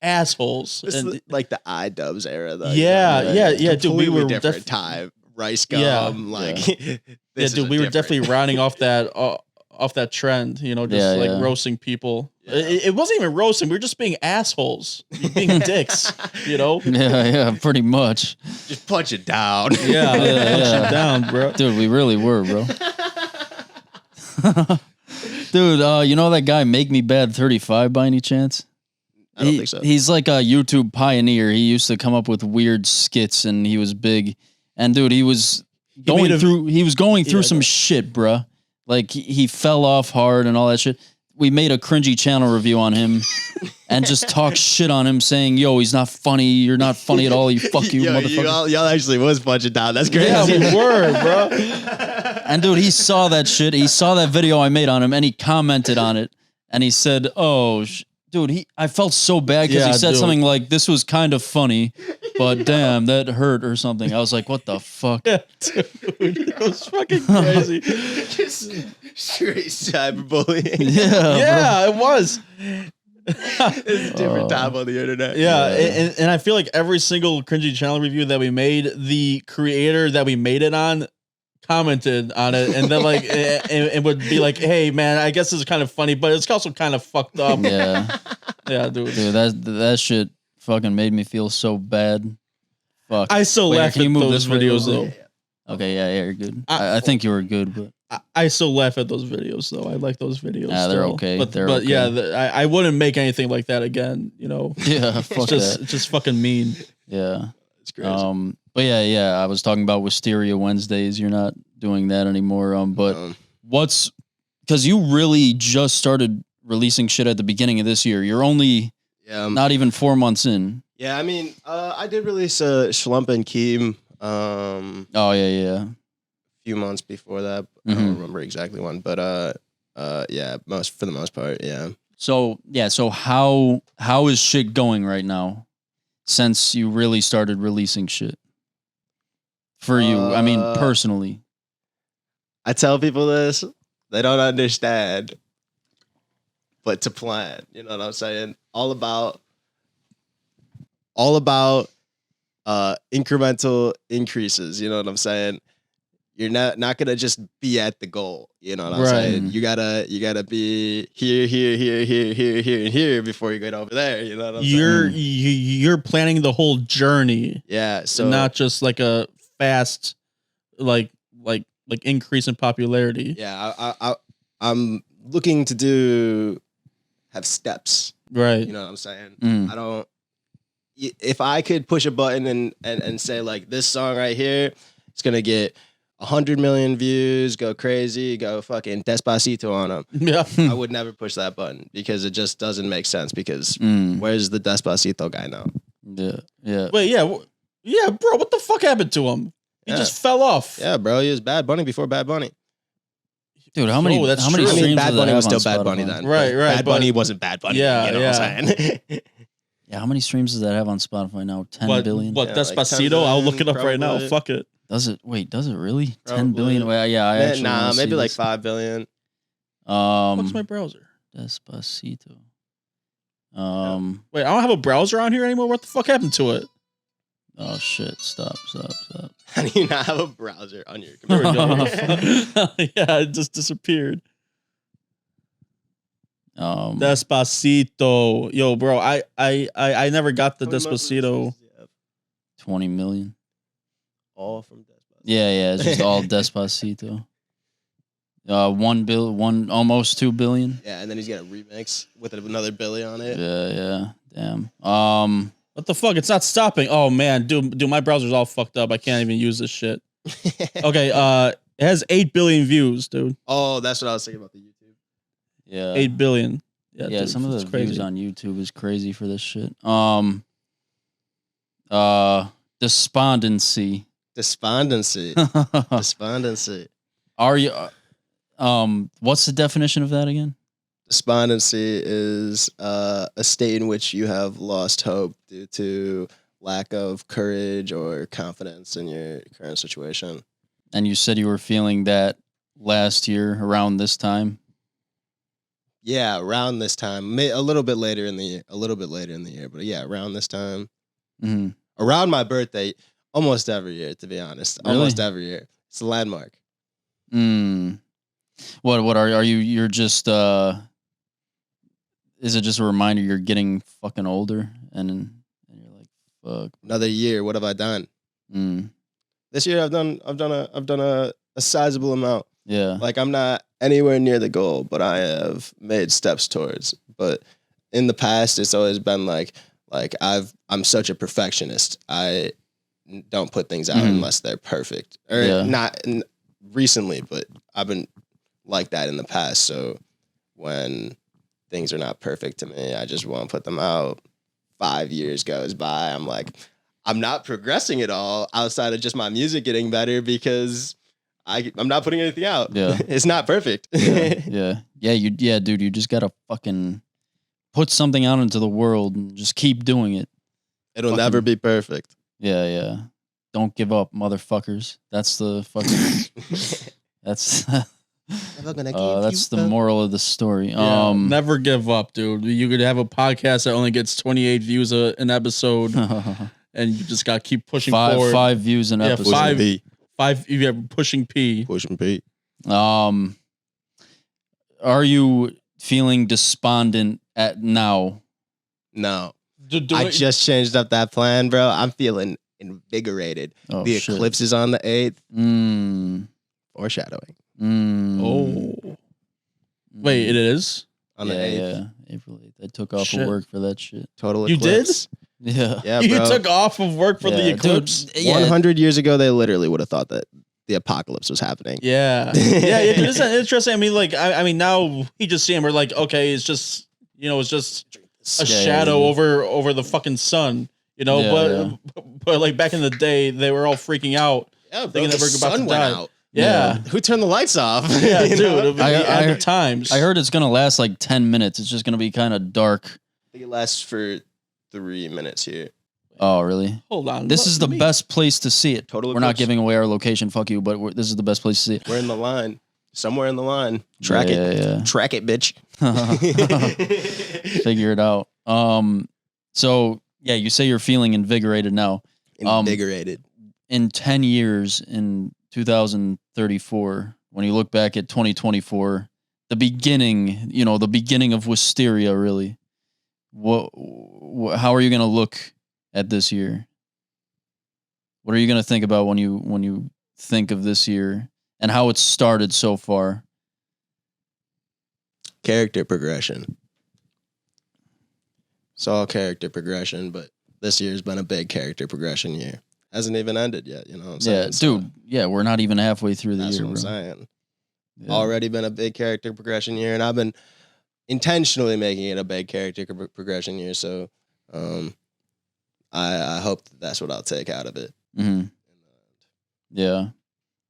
assholes. This is like the iDubbbz era, though. Yeah, you know, yeah, like, yeah, dude. We completely were different time. Rice gum, Yeah, like. yeah, dude. We were definitely rounding off that trend. You know, just like roasting people. Yeah. It wasn't even roasting. We were just being assholes, being dicks. You know. Yeah, pretty much. Just punch it down. Yeah, punch it down, bro. Dude, we really were, bro. Dude, you know that guy Make Me Bad 35 by any chance? I don't think so. He's like a YouTube pioneer. He used to come up with weird skits, and he was big. And dude, he was going through some shit, bruh. Like he fell off hard and all that shit. We made a cringy channel review on him and just talk shit on him, saying, "Yo, he's not funny. You're not funny at all. You fuck you, motherfucker." Y'all actually was punching down. That's crazy. Yeah, we were, bro. And dude, he saw that shit. He saw that video I made on him, and he commented on it. And he said, "Oh, dude, I felt so bad because he said something like, 'This was kind of funny, but damn, that hurt,' or something." I was like, "What the fuck?" Yeah, dude, it was fucking crazy. Just straight cyberbullying. Yeah, It was. It's a different time on the internet. Yeah, and I feel like every single cringy channel review that we made, the creator that we made it on commented on it, and then like and would be like, "Hey man, I guess this is kind of funny, but it's also kind of fucked up." Yeah, Yeah, dude. that shit fucking made me feel so bad. Fuck. I still Wait, laugh can you at move those this video videos though. Okay, yeah, you're good. I think you were good, but I still laugh at those videos though. I like those videos. Yeah, they're still. okay. But They're okay. yeah, I wouldn't make anything like that again. You know. yeah, fuck It's that. just fucking mean. Yeah. It's crazy. But yeah, I was talking about Wisteria Wednesdays. You're not doing that anymore. But what's because you really just started releasing shit at the beginning of this year. You're only not even 4 months in. Yeah, I mean, I did release Schlump and Keem. Oh yeah. Few months before that. I don't remember exactly when, but yeah, for the most part, yeah. So how is shit going right now since you really started releasing shit? For you, I mean personally. I tell people this, they don't understand. But to plan, you know what I'm saying? All about incremental increases, you know what I'm saying? You're not gonna just be at the goal. You know what I'm saying? You gotta be here, and here before you get over there. You know what I'm saying? You're planning the whole journey. Yeah. So not just like a fast, like increase in popularity. Yeah. I'm looking to have steps. Right. You know what I'm saying? I don't. If I could push a button and say like this song right here, it's gonna get 100 million views, go crazy, go fucking Despacito on them. Yeah. I would never push that button because it just doesn't make sense because where's the Despacito guy now? Yeah. Wait, yeah, bro, what the fuck happened to him? He just fell off. Yeah, bro, he was Bad Bunny before Bad Bunny. Dude, how many that's streams I mean, Bad does Bunny that was have still on Bad Bunny Spotify? then. Right. Bad Bunny wasn't Bad Bunny. Yeah, you know what I'm saying? Yeah, how many streams does that have on Spotify now? 10 billion? What, Yeah, Despacito? like 10 I'll look it up right now. probably. Fuck it. Does it? Wait, does it really? Probably. 10 billion? Well, yeah, I actually Nah, wanna see maybe like this. 5 billion. What's my browser? Despacito. Wait, I don't have a browser on here anymore. What the fuck happened to it? Oh shit! Stop. How do you not have a browser on your There computer? we go. Yeah, it just disappeared. Despacito. Yo, bro, I never got the Despacito. 20 million. All from Despacito. Yeah, it's just all Despacito. 1 almost 2 billion. Yeah, and then he's got a remix with another Billy on it. Yeah, damn. What the fuck? It's not stopping. Oh man, dude, my browser's all fucked up. I can't even use this shit. Okay, it has 8 billion views, dude. Oh, that's what I was thinking about the YouTube. Yeah, 8 billion. Yeah, dude, some of the it's crazy. views on YouTube is crazy for this shit. Despondency. Despondency. Despondency. Are you? What's the definition of that again? Despondency is a state in which you have lost hope due to lack of courage or confidence in your current situation. And you said you were feeling that last year around this time. Yeah, around this time, a little bit later in the year, but yeah, around this time, around my birthday, almost every year, to be honest, Really? almost every year. It's a landmark. What are you? You're just is it just a reminder you're getting fucking older and you're like, fuck. Another year. What have I done? This year I've done a sizable amount. Yeah. Like I'm not anywhere near the goal, but I have made steps towards. But in the past, it's always been like I'm such a perfectionist. I don't put things out unless they're perfect. Or not recently, but I've been like that in the past. So when things are not perfect to me, I just won't put them out. 5 years goes by. I'm like, I'm not progressing at all outside of just my music getting better because I'm not putting anything out. Yeah. It's not perfect. Yeah, dude, you just gotta fucking put something out into the world and just keep doing it. It'll never be perfect. Yeah. Don't give up, motherfuckers. That's the fucking that's that's the moral of the story. Yeah, never give up, dude. You could have a podcast that only gets 28 views an episode, and you just got to keep pushing forward. 5 views an episode. Five. You have pushing P. Pushing P. Are you feeling despondent at now? No. I just changed up that plan, bro. I'm feeling invigorated. Oh, The shit. eclipse is on the 8th. Foreshadowing. Oh. Wait, it is? On the 8th. Yeah, April 8th. I took off Shit. of work for that shit. Total You eclipse. Yeah. Yeah, You bro. took off of work for the Yeah, eclipse? dude, yeah. 100 years ago, they literally would have thought that the apocalypse was happening. Yeah. Yeah, it's interesting. I mean, like, I mean, now we just see him, we're like, okay, it's just, it's just a shadow over the fucking sun, but like back in the day, they were all freaking out. Yeah, bro, thinking the that we're about sun to went die. out. Yeah. Who turned the lights off? Yeah, You dude. know? It would be end of times. I heard it's gonna last like 10 minutes. It's just gonna be kind of dark. I think it lasts for 3 minutes here. Oh, really? Hold on. This is the best place to see it. Total We're not eclipse. giving away our location. Fuck you. But this is the best place to see it. We're in the line. Somewhere in the line. Track Yeah, it. yeah. Track it, bitch. Figure it out. So yeah, you say you're feeling invigorated now. Invigorated. In 10 years, in 2034, when you look back at 2024, the beginning, the beginning of Wisteria, really. How are you gonna look at this year? What are you gonna think about when you think of this year and how it's started so far? Character progression. It's all character progression, but this year's been a big character progression year. Hasn't even ended yet, you know what I'm saying? Yeah, dude. Yeah, we're not even halfway through the That's year, what I'm bro. saying. Yeah. Already been a big character progression year, and I've been intentionally making it a big character progression year. So, I hope that's what I'll take out of it. Mm-hmm. Yeah,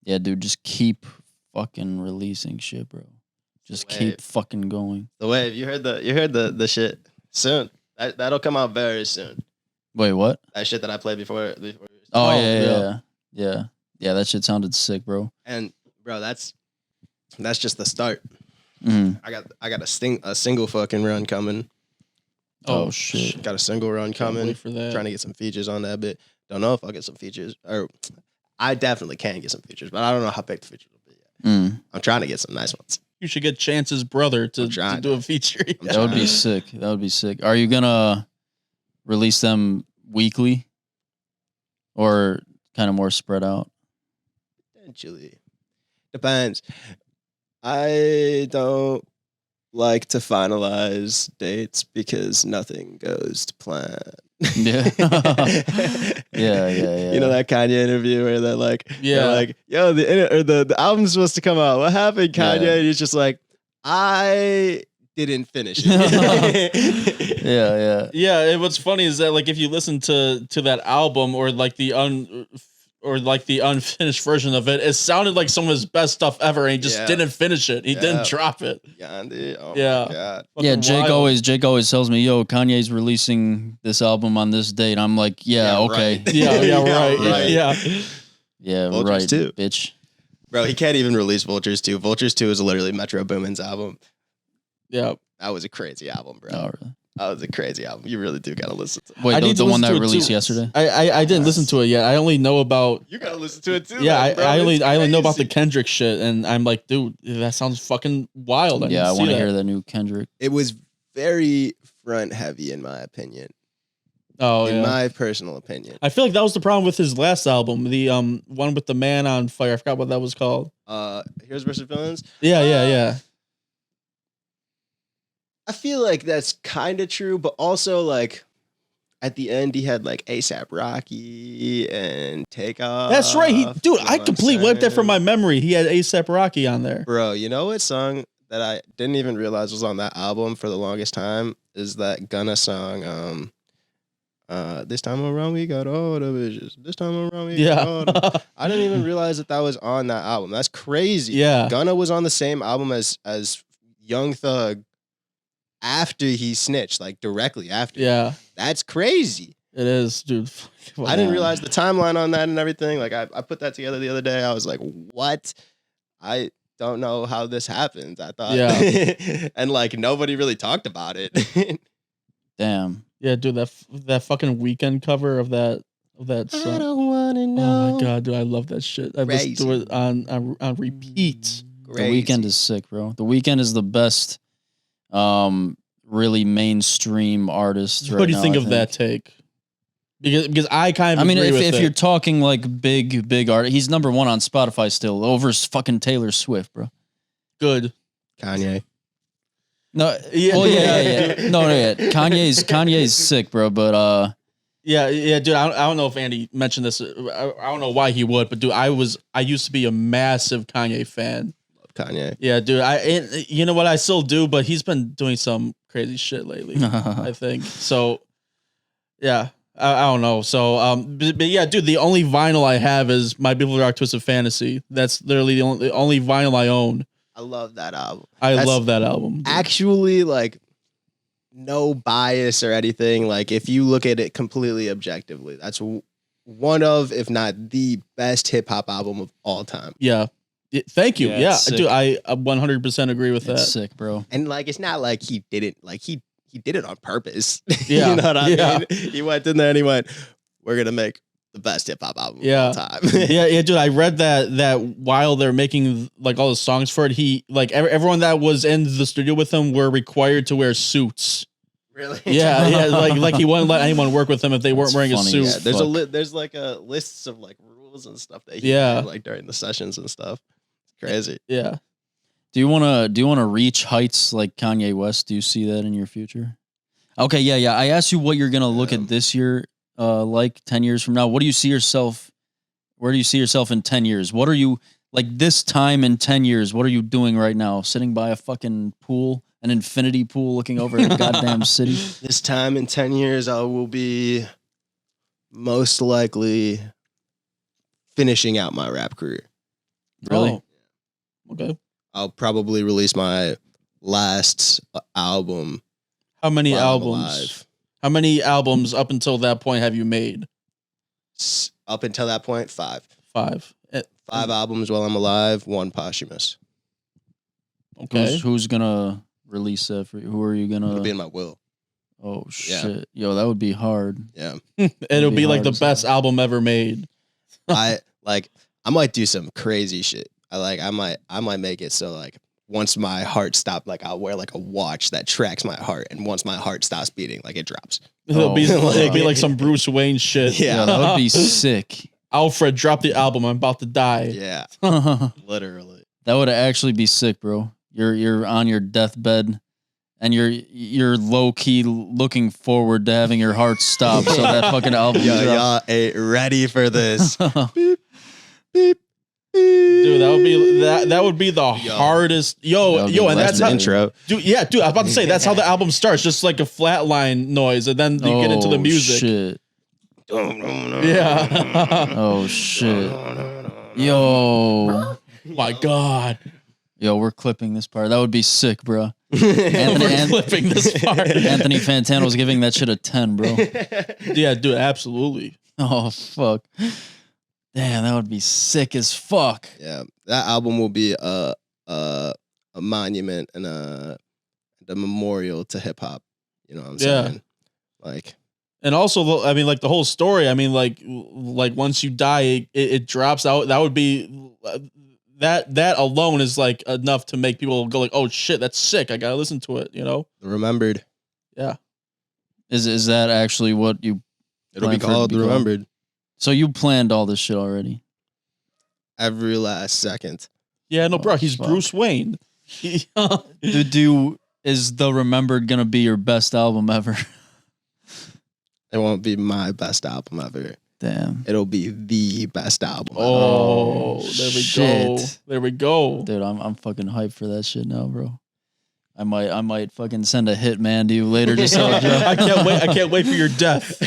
yeah, dude. Just keep fucking releasing shit, bro. Just keep fucking going. The wave, you heard the shit soon. That'll come out very soon. Wait, what? That shit that I played before. Oh, yeah. That shit sounded sick, bro. And bro, that's just the start. Mm. I got a single fucking run coming. Oh shit! Got a single run coming. Wait for that. Trying to get some features on that bit. Don't know if I'll get some features, or I definitely can get some features, but I don't know how big the features will be yet. Mm. I'm trying to get some nice ones. You should get Chance's brother to do a feature. That would be sick. That would be sick. Are you gonna release them weekly, or kind of more spread out? Potentially, depends. I don't like to finalize dates because nothing goes to plan. Yeah. yeah. You know that Kanye interview where they're like, yo, the album's supposed to come out. What happened, Kanye? Yeah. And he's just like, I didn't finish it. Yeah. Yeah, what's funny is that like if you listen to that album or like the unfinished version of it, it sounded like some of his best stuff ever, and he just didn't finish it. He didn't drop it. Gandhi, oh Yeah. my God. Yeah, Jake always tells me, "Yo, Kanye's releasing this album on this date." I'm like, "Yeah, okay, right. Right. yeah, Vultures right, too. bitch." Bro, he can't even release Vultures 2. Vultures 2 is literally Metro Boomin's album. Yeah. That was a crazy album, bro. Oh, really? That was a crazy album. You really do gotta listen to it. Wait, I the need to one listen that to it released too. yesterday? I didn't listen to it yet. I only know about You gotta listen to it too. yeah. man, bro. I It's only know about the crazy. Kendrick shit, and I'm like, dude, that sounds fucking wild. I Yeah, I want to hear that. that new Kendrick. It was very front heavy, in my opinion. Oh in yeah. my personal opinion. I feel like that was the problem with his last album, the one with the man on fire. I forgot what that was called. Heroes versus Villains. Yeah. I feel like that's kind of true, but also like at the end he had like ASAP Rocky and Takeoff. That's right. you know I what completely I'm wiped that from my saying? memory. He had ASAP Rocky on there. Bro, you know what song that I didn't even realize was on that album for the longest time is that Gunna song. This time around we got all the visions. This time around we got all the... I didn't even realize that was on that album. That's crazy. Yeah. Gunna was on the same album as Young Thug after he snitched, like directly after. Yeah. That's crazy. It is, dude. I didn't realize the timeline on that and everything. Like I put that together the other day. I was like, what? I don't know how this happened. I thought, Yeah. and like nobody really talked about it. Damn. Yeah, dude, that fucking Weekend cover of that song. I don't wanna know. Oh my god, dude, I love that shit. I listened to it on repeat. The Weekend is sick, bro. The Weekend is the best, really mainstream artist. What do you think of that take? Because I kind of I mean, agree with if it. you're talking like big art, he's number one on Spotify still over fucking Taylor Swift, bro. Good. Kanye. No, yeah. No, yeah. Kanye's sick, bro. But Yeah, dude. I don't know if Andy mentioned this. I don't know why he would, but dude, I used to be a massive Kanye fan. Love Kanye. Yeah, dude. You know what? I still do, but he's been doing some crazy shit lately. I think so. Yeah, I don't know. So, but yeah, dude. The only vinyl I have is My Beautiful Dark Twisted Fantasy. That's literally the only vinyl I own. I love that album. I love that album. Dude. Actually, like, no bias or anything. Like, if you look at it completely objectively, that's one of, if not the best hip hop album of all time. Yeah. Thank you. Yeah, it's dude. I 100% agree with that. it's sick, bro. And like, it's not like he didn't, like, he did it on purpose. Yeah. You know what I Yeah. mean? He went in there and he went, "We're gonna make the best hip hop album Yeah. of all time." yeah, dude. I read that while they're making like all the songs for it, he like everyone that was in the studio with him were required to wear suits. Really? Yeah, like he wouldn't let anyone work with him if they weren't That's wearing a funny. suit. Yeah, there's Fuck. there's like a lists of like rules and stuff that he Yeah. did, like during the sessions and stuff. It's crazy. Yeah. Do you wanna reach heights like Kanye West? Do you see that in your future? Okay, yeah. I asked you what you're gonna look at this year, like 10 years from now. What do you see yourself? Where do you see yourself in 10 years? What are you like this time in 10 years? What are you doing right now? Sitting by a fucking pool, an infinity pool, looking over the goddamn city. This time in 10 years, I will be most likely finishing out my rap career. Really? Oh. Okay. I'll probably release my last album. How many while I'm albums? alive. How many albums up until that point have you made? Up until that point, 5. 5. 5 albums while I'm alive, 1 posthumous. Okay. Who's gonna release that for you? Who are you It'll gonna? be in my will. Oh shit, yo, that would be hard. Yeah. It'll be be like hard the as best album ever made. I might do some crazy shit. I might make it so like once my heart stops, like I'll wear like a watch that tracks my heart, and once my heart stops beating, like it drops. It'll be fuck. like some Bruce Wayne shit. Yeah. Yeah, that would be sick. Alfred, drop the album. I'm about to die. Yeah, That literally. would actually be sick, bro. You're on your deathbed, and you're low key looking forward to having your heart stop so that fucking album Yo, drops. y'all ain't ready for this. Dude, that would be the hardest. That would be And that's the how intro. Dude, yeah, dude, I was about to say that's how the album starts, just like a flatline noise, and then you get into the music. Shit. Yeah. Oh shit. Yo. My God. Yo, we're clipping this part. That would be sick, bro. We're clipping this part. Anthony Fantano's giving that shit a 10, bro. Yeah, dude, absolutely. Oh fuck. Damn, that would be sick as fuck. Yeah, that album will be a monument and a memorial to hip hop. You know what I'm Yeah. saying? Like, And also, I mean, like the whole story. I mean, like once you die, it drops out. That would be that alone is like enough to make people go like, "Oh shit, that's sick! I gotta listen to it." You know? Remembered. Yeah. Is that actually what you? It'll be plan for it to called be called? Remembered. So you planned all this shit Every last second. Yeah, no, bro. Oh, He's fuck. Bruce Wayne. Is the Remembered gonna be your best album ever? It won't be my best album ever. Damn. It'll be the best album. Oh, there we go. shit. There we go. Dude, I'm fucking hyped for that shit now, bro. I might fucking send a hitman to you later just so I can't wait. I can't wait for your death.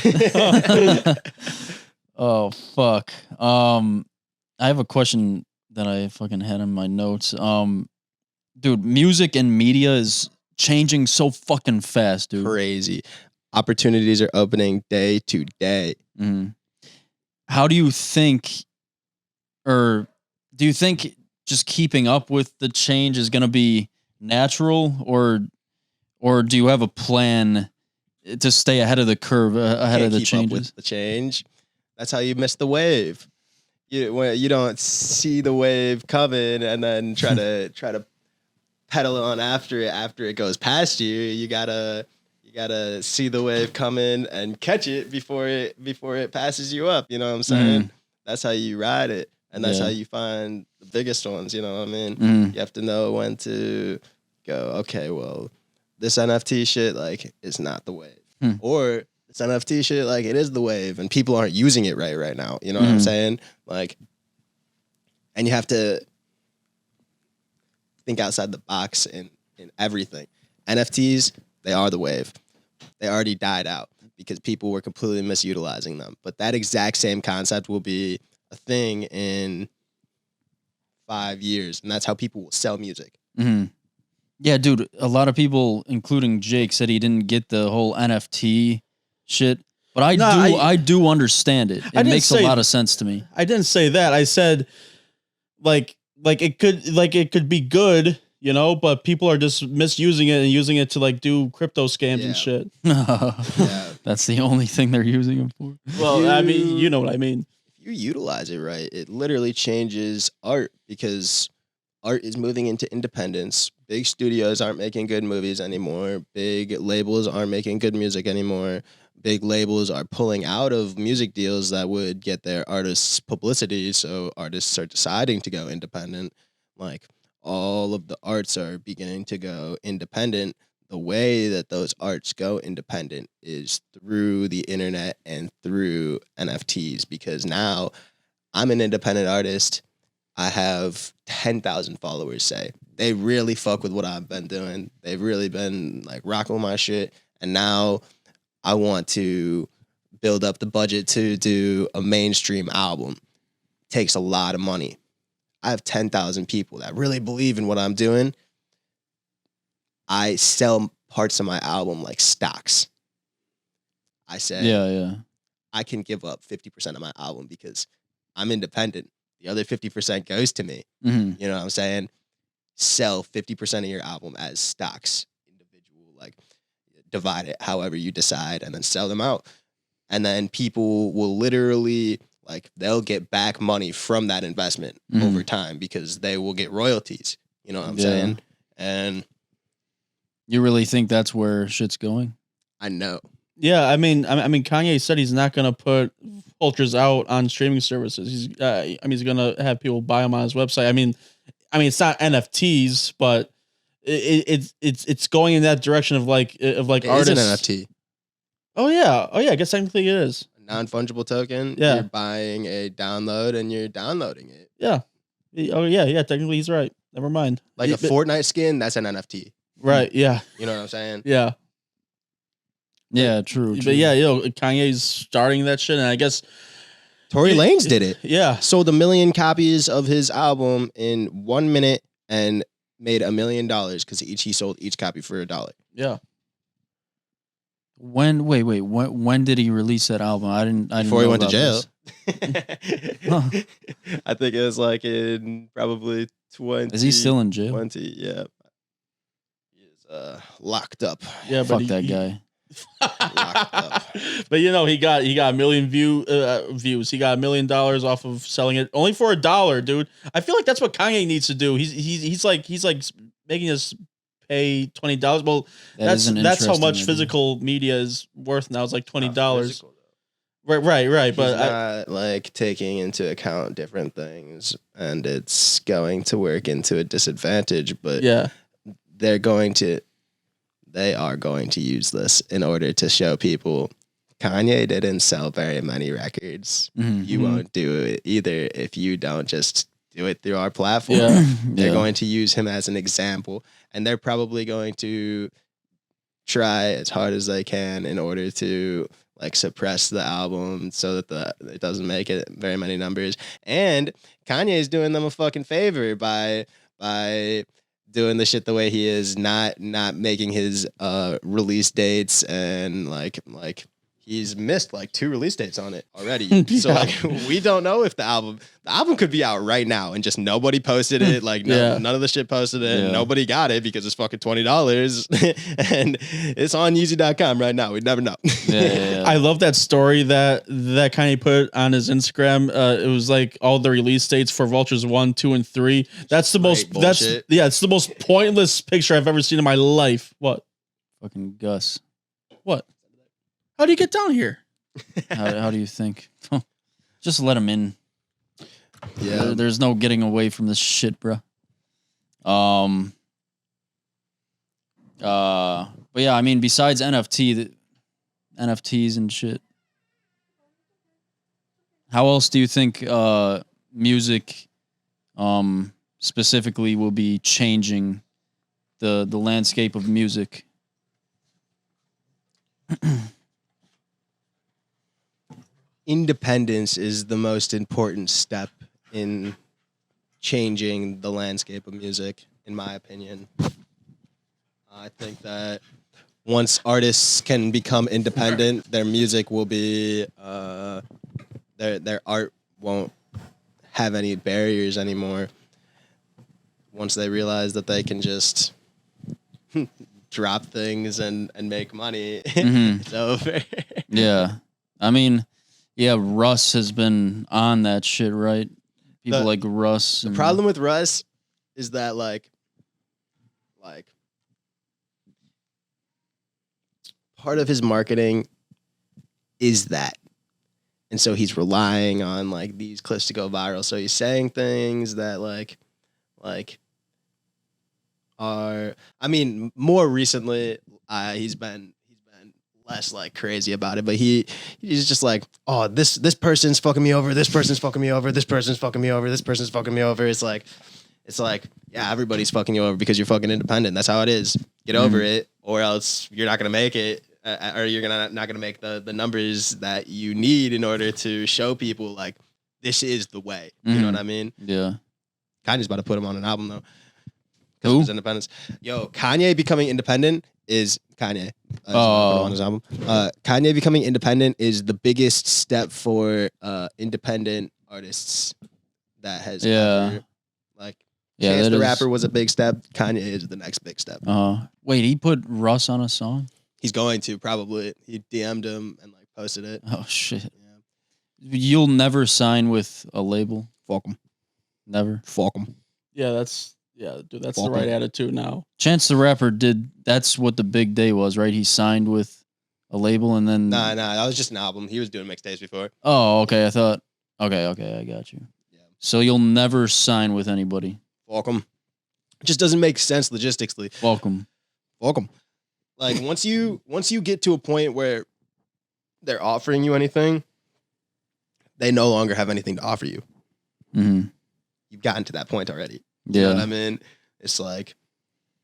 Oh fuck. I have a question that I fucking had in my notes. Dude, music and media is changing so fucking fast, dude. Crazy. Opportunities are opening day to day. Mhm. How do you think, or do you think just keeping up with the change is going to be natural, or do you have a plan to stay ahead of the curve, ahead of the Can't keep up changes? with the change. That's how you miss the wave. You don't see the wave coming and then try to pedal on after it goes past you. You gotta gotta see the wave coming and catch it before it passes you up. You know what I'm saying? That's how you ride it, and that's how you find the biggest ones. You know what I mean? You have to know when to go. Okay, well, this NFT shit like is not the wave, or this NFT shit like it is the wave, and people aren't using it right now. You know what I'm saying? Like, and you have to think outside the box in everything. NFTs, they are the wave. They already died out because people were completely misutilizing them. But that exact same concept will be a thing in 5 years, and that's how people will sell music. Yeah, dude, a lot of people, including Jake, said he didn't get the whole NFT shit. But I do understand it. It makes a lot of sense to me. I didn't say that. I said like it could be good, you know, but people are just misusing it and using it to like do crypto scams and shit. That's the only thing they're using it for. Well, I mean, you know what I mean. If you utilize it right, it literally changes art because art is moving into independence. Big studios aren't making good movies anymore. Big labels aren't making good music anymore. Big labels are pulling out of music deals that would get their artists publicity, so artists are deciding to go independent. Like, all of the arts are beginning to go independent. The way that those arts go independent is through the internet and through NFTs, because now I'm an independent artist. I have 10,000 followers, say. They really fuck with what I've been doing. They've really been like rocking with my shit. And now I want to build up the budget to do a mainstream album. Takes a lot of money. I have 10,000 people that really believe in what I'm doing. I sell parts of my album like stocks. I said, I can give up 50% of my album because I'm independent. The other 50% goes to me. You know what I'm saying? Sell 50% of your album as stocks. Individual, like, divide it however you decide and then sell them out. And then people will literally, like, they'll get back money from that investment over time because they will get royalties. You know what I'm saying? And you really think that's where shit's going? I know. Yeah, I mean, Kanye said he's not gonna put Vultures out on streaming services. He's gonna have people buy them on his website. I mean, it's not NFTs, but it's going in that direction of like artists. It's an NFT. Oh yeah. I guess technically it is a non-fungible token. Yeah, you're buying a download and you're downloading it. Yeah. Oh yeah. Technically he's right. Never mind. Like a Fortnite skin, that's an NFT. Right. Yeah. You know what I'm saying? Yeah. Yeah, true. But yeah, Kanye's starting that shit, and I guess Tory Lanez did it. Yeah. Sold 1 million copies of his album in 1 minute and made $1 million because he sold each copy for $1. Yeah. When did he release that album? I didn't Before he went to jail. Huh. I think it was like in probably 20. Is he still in jail? 20, yeah. He is locked up. Yeah, fuck that guy. Locked up. But he got 1 million views. He got $1 million off of selling it only for $1, dude. I feel like that's what Kanye needs to do. He's like making us pay $20. Well, that's how much physical media is worth now. It's like $20. Right. But not like taking into account different things, and it's going to work into a disadvantage. But yeah, they are going to use this in order to show people Kanye didn't sell very many records. You won't do it either if you don't just do it through our platform. They're going to use him as an example, and they're probably going to try as hard as they can in order to like suppress the album so that it doesn't make it very many numbers. And Kanye is doing them a fucking favor by doing the shit the way he is, not making his release dates, and like he's missed like 2 release dates on it already. So like we don't know if the album could be out right now and just nobody posted it. Like none of the shit posted it. And nobody got it because it's fucking $20 and it's on Yeezy.com right now. We never know. I love that story that Kanye put on his Instagram. It was like all the release dates for Vultures 1, 2, and 3. That's the most bullshit. it's the most pointless picture I've ever seen in my life. What? Fucking Gus. What? How do you get down here? How do you think? Just let him in. Yeah. There's no getting away from this shit, bro. But yeah, I mean, besides NFTs and shit, how else do you think music specifically will be changing the landscape of music? Independence is the most important step in changing the landscape of music, in my opinion. I think that once artists can become independent, their music will be, their art won't have any barriers anymore. Once they realize that they can just drop things and make money, it's over. Yeah. I mean, yeah, Russ has been on that shit, right? People like Russ. The problem with Russ is that like part of his marketing is that. And so he's relying on like these clips to go viral. So he's saying things that like are, I mean, more recently he's been less like crazy about it, but he's just like, oh, this person's fucking me over, this person's fucking me over, this person's fucking me over, this person's fucking me over. It's like, yeah, everybody's fucking you over because you're fucking independent. That's how it is. Get over it, or else you're not gonna make it, or you're not gonna make the numbers that you need in order to show people like this is the way. You know what I mean? Yeah. Kanye's about to put him on an album though. Who? His independence. Yo, Kanye becoming independent is Kanye. On his album. Kanye becoming independent is the biggest step for independent artists that has ever, like, Chance the Rapper was a big step. Kanye is the next big step. Wait, he put Russ on a song? He's going to probably. He DM'd him and like posted it. Oh shit. Yeah. You'll never sign with a label? Fuck him. Never? Fuck him. Yeah, dude, that's the right attitude now. Chance the Rapper that's what the big day was, right? He signed with a label and then... Nah, that was just an album. He was doing mixtapes before. Oh, okay, I thought... Okay, I got you. Yeah. So you'll never sign with anybody? Fuck him. It just doesn't make sense logistically. Fuck him. Like, once you get to a point where they're offering you anything, they no longer have anything to offer you. Mm-hmm. You've gotten to that point already. Yeah. You know what I mean? It's like,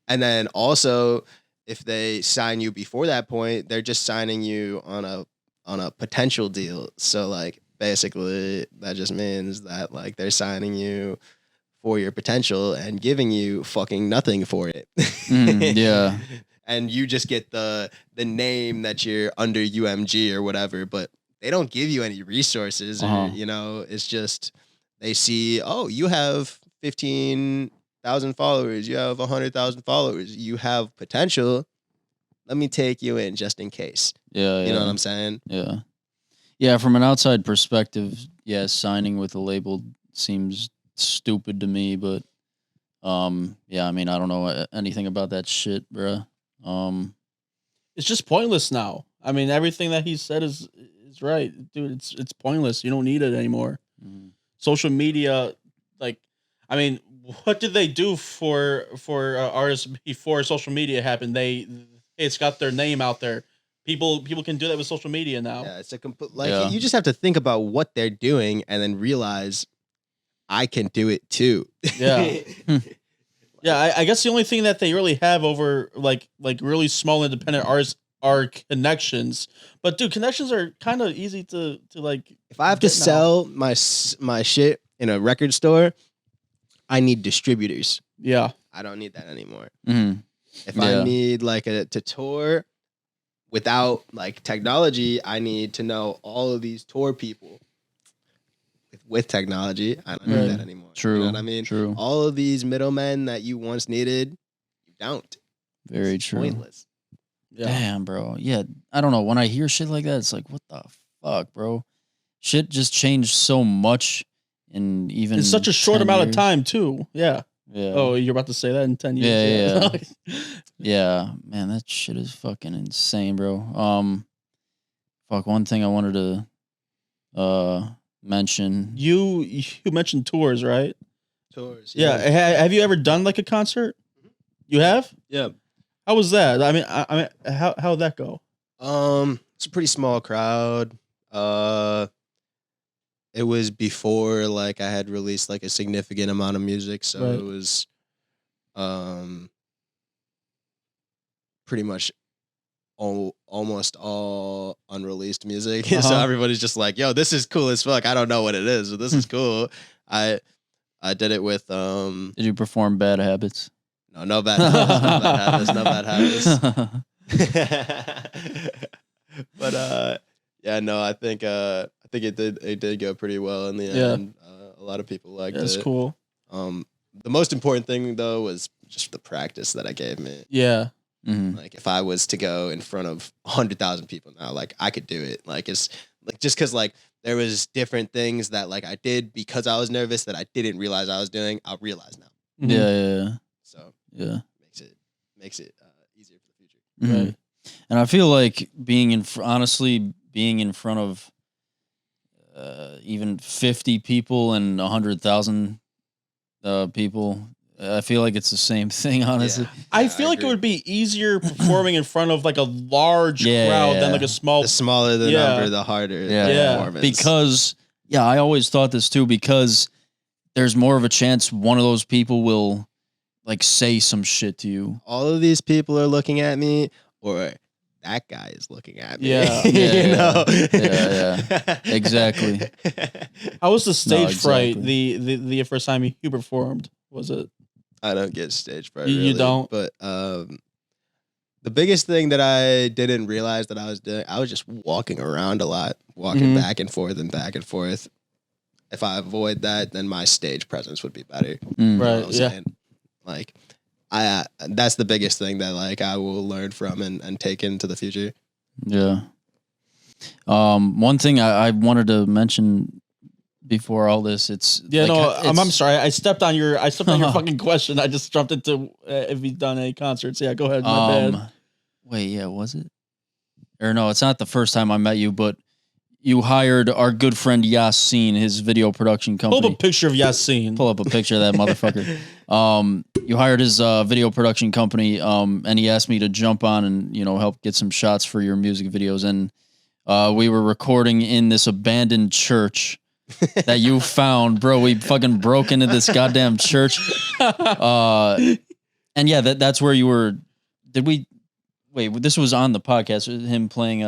and then also, if they sign you before that point, they're just signing you on a potential deal. So like, basically, that just means that like they're signing you for your potential and giving you fucking nothing for it. Yeah. And you just get the name that you're under UMG or whatever, but they don't give you any resources or, you know, it's just, they see, oh, you have 15,000 followers, you have 100,000 followers, you have potential. Let me take you in just in case. Yeah. You know what I'm saying? Yeah. Yeah. From an outside perspective, yeah, signing with a label seems stupid to me, but yeah, I mean, I don't know anything about that shit, bruh. It's just pointless now. I mean, everything that he said is right, dude. It's pointless. You don't need it anymore. Mm-hmm. Social media, like, I mean, what did they do for artists before social media happened? It's got their name out there. People can do that with social media now. Yeah, it's a you just have to think about what they're doing and then realize I can do it too. Yeah. Yeah, I guess the only thing that they really have over like really small independent artists are connections. But dude, connections are kind of easy to like. If I have to sell my shit in a record store, I need distributors. Yeah, I don't need that anymore. Mm-hmm. If I need like to tour without like technology, I need to know all of these tour people. With technology, I don't need that anymore. True. You know what I mean? True. All of these middlemen that you once needed, you don't. Very it's true. Pointless. Yeah. Damn, bro. Yeah, I don't know. When I hear shit like that, it's like, what the fuck, bro? Shit just changed so much in even in such a short amount of time, too. Yeah. Yeah. Oh, you're about to say that in 10 years? Yeah. Yeah, man, that shit is fucking insane, bro. Fuck, one thing I wanted to mention. You mentioned tours, right? Tours. Yeah. Have you ever done like a concert? You have? Yeah. How was that? I mean, how'd that go? It's a pretty small crowd. It was before like I had released like a significant amount of music, so Right. it was pretty much almost all unreleased music. So everybody's just like, yo, this is cool as fuck. I don't know what it is, but this is cool. I did it with Did you perform Bad Habits? no bad habits, no bad habits. But yeah, no, I think it did go pretty well in the end. A lot of people liked it. That's cool. The most important thing though was just the practice that I gave me. Yeah. Mm-hmm. Like if I was to go in front of 100,000 people now, like I could do it. Like it's like just because like there was different things that like I did because I was nervous that I didn't realize I was doing. I'll realize now. Mhm. Yeah. So Yeah. makes it easier for the future. Mhm. Right. And I feel like being in front of even 50 people and 100,000 people, I feel like it's the same thing, honestly. Yeah. I feel like it agree. would be easier performing in front of like a large Yeah, crowd yeah. than like a small. The smaller the Yeah. number, the harder Yeah. the Yeah. performance. Because I always thought this too, because there's more of a chance one of those people will like say some shit to you. all of these people are looking at me, or that guy is looking at me. Yeah. You know? Yeah. Exactly. How was the stage fright exactly. the first time you performed? Was it? I don't get stage fright. You really, don't? But the biggest thing that I didn't realize that I was doing, I was just walking around a lot, walking Mhm. back and forth and back and forth. If I avoid that, then my stage presence would be better. Mm. You know Right. what I'm Yeah. saying? Like, that's the biggest thing that like I will learn from and take into the future. Yeah. One thing I wanted to mention before all this, it's Yeah. like, No. I'm it's- sorry. I stepped on your fucking question. I just jumped into if you've done any concerts. Yeah. Go ahead. My bad. Wait, yeah, was it? Or no, it's not the first time I met you, but you hired our good friend Yassine, his video production Pull company. up a picture of Yassine. Pull up a picture of that motherfucker. You hired his video production company, and he asked me to jump on and help get some shots for your music videos. And we were recording in this abandoned church that you found, bro. We fucking broke into this goddamn church. And yeah, that's where you were. Did we? Wait, this was on the podcast. Him playing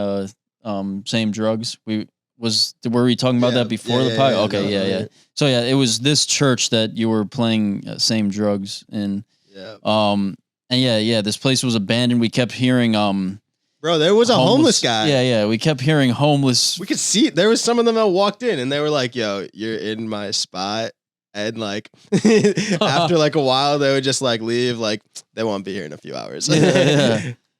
Same Drugs. Were we talking about that before the podcast? Okay, yeah. So yeah, it was this church that you were playing Same Drugs in. Yeah. And yeah, this place was abandoned. We kept hearing Bro, there was a homeless guy. Yeah, we kept hearing homeless. We could see there was some of them that walked in and they were like, yo, you're in my spot. And like after like a while, they would just like leave, like they won't be here in a few hours.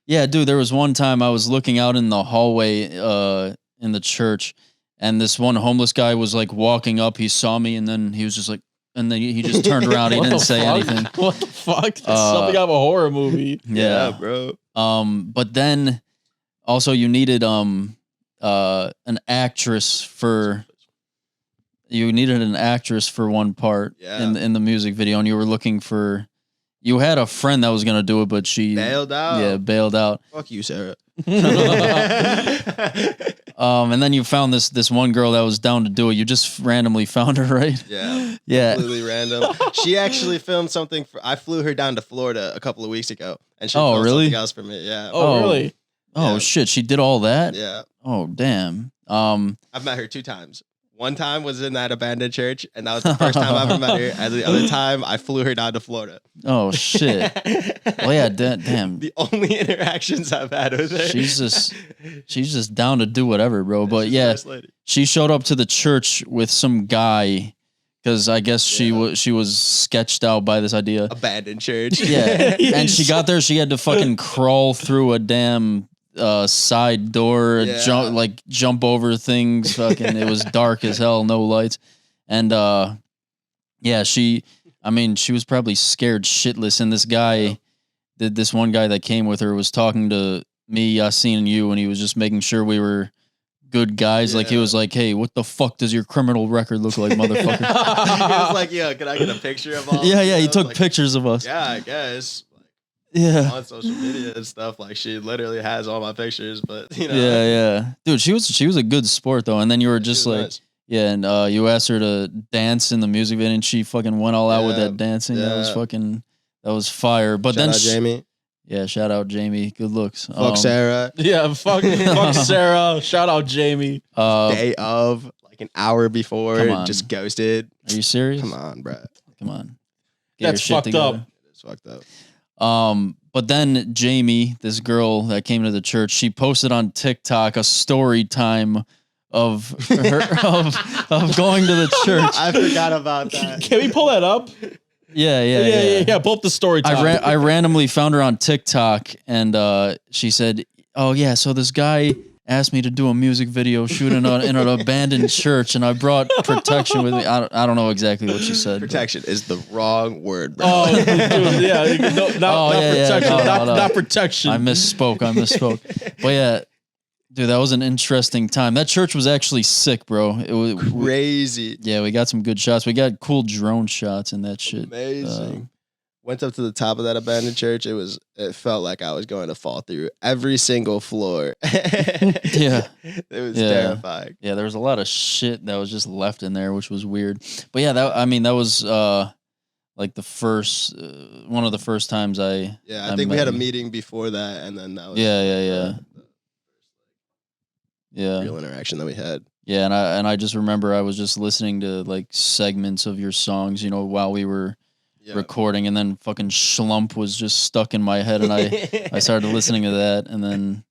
Yeah, dude, there was one time I was looking out in the hallway in the church, and this one homeless guy was like walking up. He saw me, and then he was just like, and then he just turned around. He What didn't the say fuck? anything. What the fuck? That's something out of a horror movie. Yeah, bro. But then also you needed an actress for one part in the music video, and you were looking for. You had a friend that was gonna do it, but she bailed out. Yeah, bailed out. Fuck you, Sarah. And then you found this one girl that was down to do it. You just randomly found her, right? Yeah. Yeah. Completely random. She actually filmed something I flew her down to Florida a couple of weeks ago, and she Oh, filmed really? something else for me. Yeah. Oh, really? Oh Yeah. shit, she did all that? Yeah. Oh damn. I've met her 2 times. One time was in that abandoned church, and that was the first time I ever met her. And the other time, I flew her down to Florida. Oh shit. Well, yeah, damn. The only interactions I've had with her. She's just down to do whatever, bro. But She's a yeah, nice lady. she showed up to the church with some guy because I guess she was sketched out by this idea. Abandoned church. Yeah, and she got there. She had to fucking crawl through a damn side door, Yeah. jump over things. Fucking, it was dark as hell, no lights, and yeah, she I mean, she was probably scared shitless. And this one guy that came with her was talking to me, Yassine, and you, and he was just making sure we were good guys. Like, he was like, hey, what the fuck does your criminal record look like, motherfucker? He was like, yo, can I get a picture of all Yeah, of he us? took Like, pictures of us. Yeah, I guess. Yeah. On social media and stuff, like she literally has all my pictures, but you know. Yeah. Dude, she was a good sport though. And then you were just like, nice. yeah, and you asked her to dance in the music video, and she fucking went all out with that dancing. That was fire. But Shout out Jamie. Yeah, shout out Jamie. Good looks. Fuck Sarah. Yeah, fuck Sarah. Shout out Jamie. Day of, like an hour before, just ghosted. Are you serious? Come on, bro. Come on. That's fucked up. It's fucked up. But then Jamie, this girl that came to the church, she posted on TikTok a story time of her of going to the church. I forgot about that. Can we pull that up? Yeah. Pull up the story time. I randomly found her on TikTok, and she said, "Oh yeah, so this guy asked me to do a music video shoot in an abandoned church, and I brought protection with me." I don't know exactly what she said. Protection is the wrong word, bro. Oh, dude, yeah, not protection, not protection. I misspoke. But yeah, dude, that was an interesting time. That church was actually sick, bro. It was crazy. Yeah, we got some good shots. We got cool drone shots and that shit. Amazing. Went up to the top of that abandoned church. It felt like I was going to fall through every single floor. Yeah. It was terrifying. Yeah, there was a lot of shit that was just left in there, which was weird. But yeah, that was like the first one of the first times I think we had a meeting before that, and then that was the real interaction that we had. Yeah, and I just remember I was just listening to like segments of your songs, you know, while we were recording, and then fucking Schlump was just stuck in my head, and I started listening to that, and then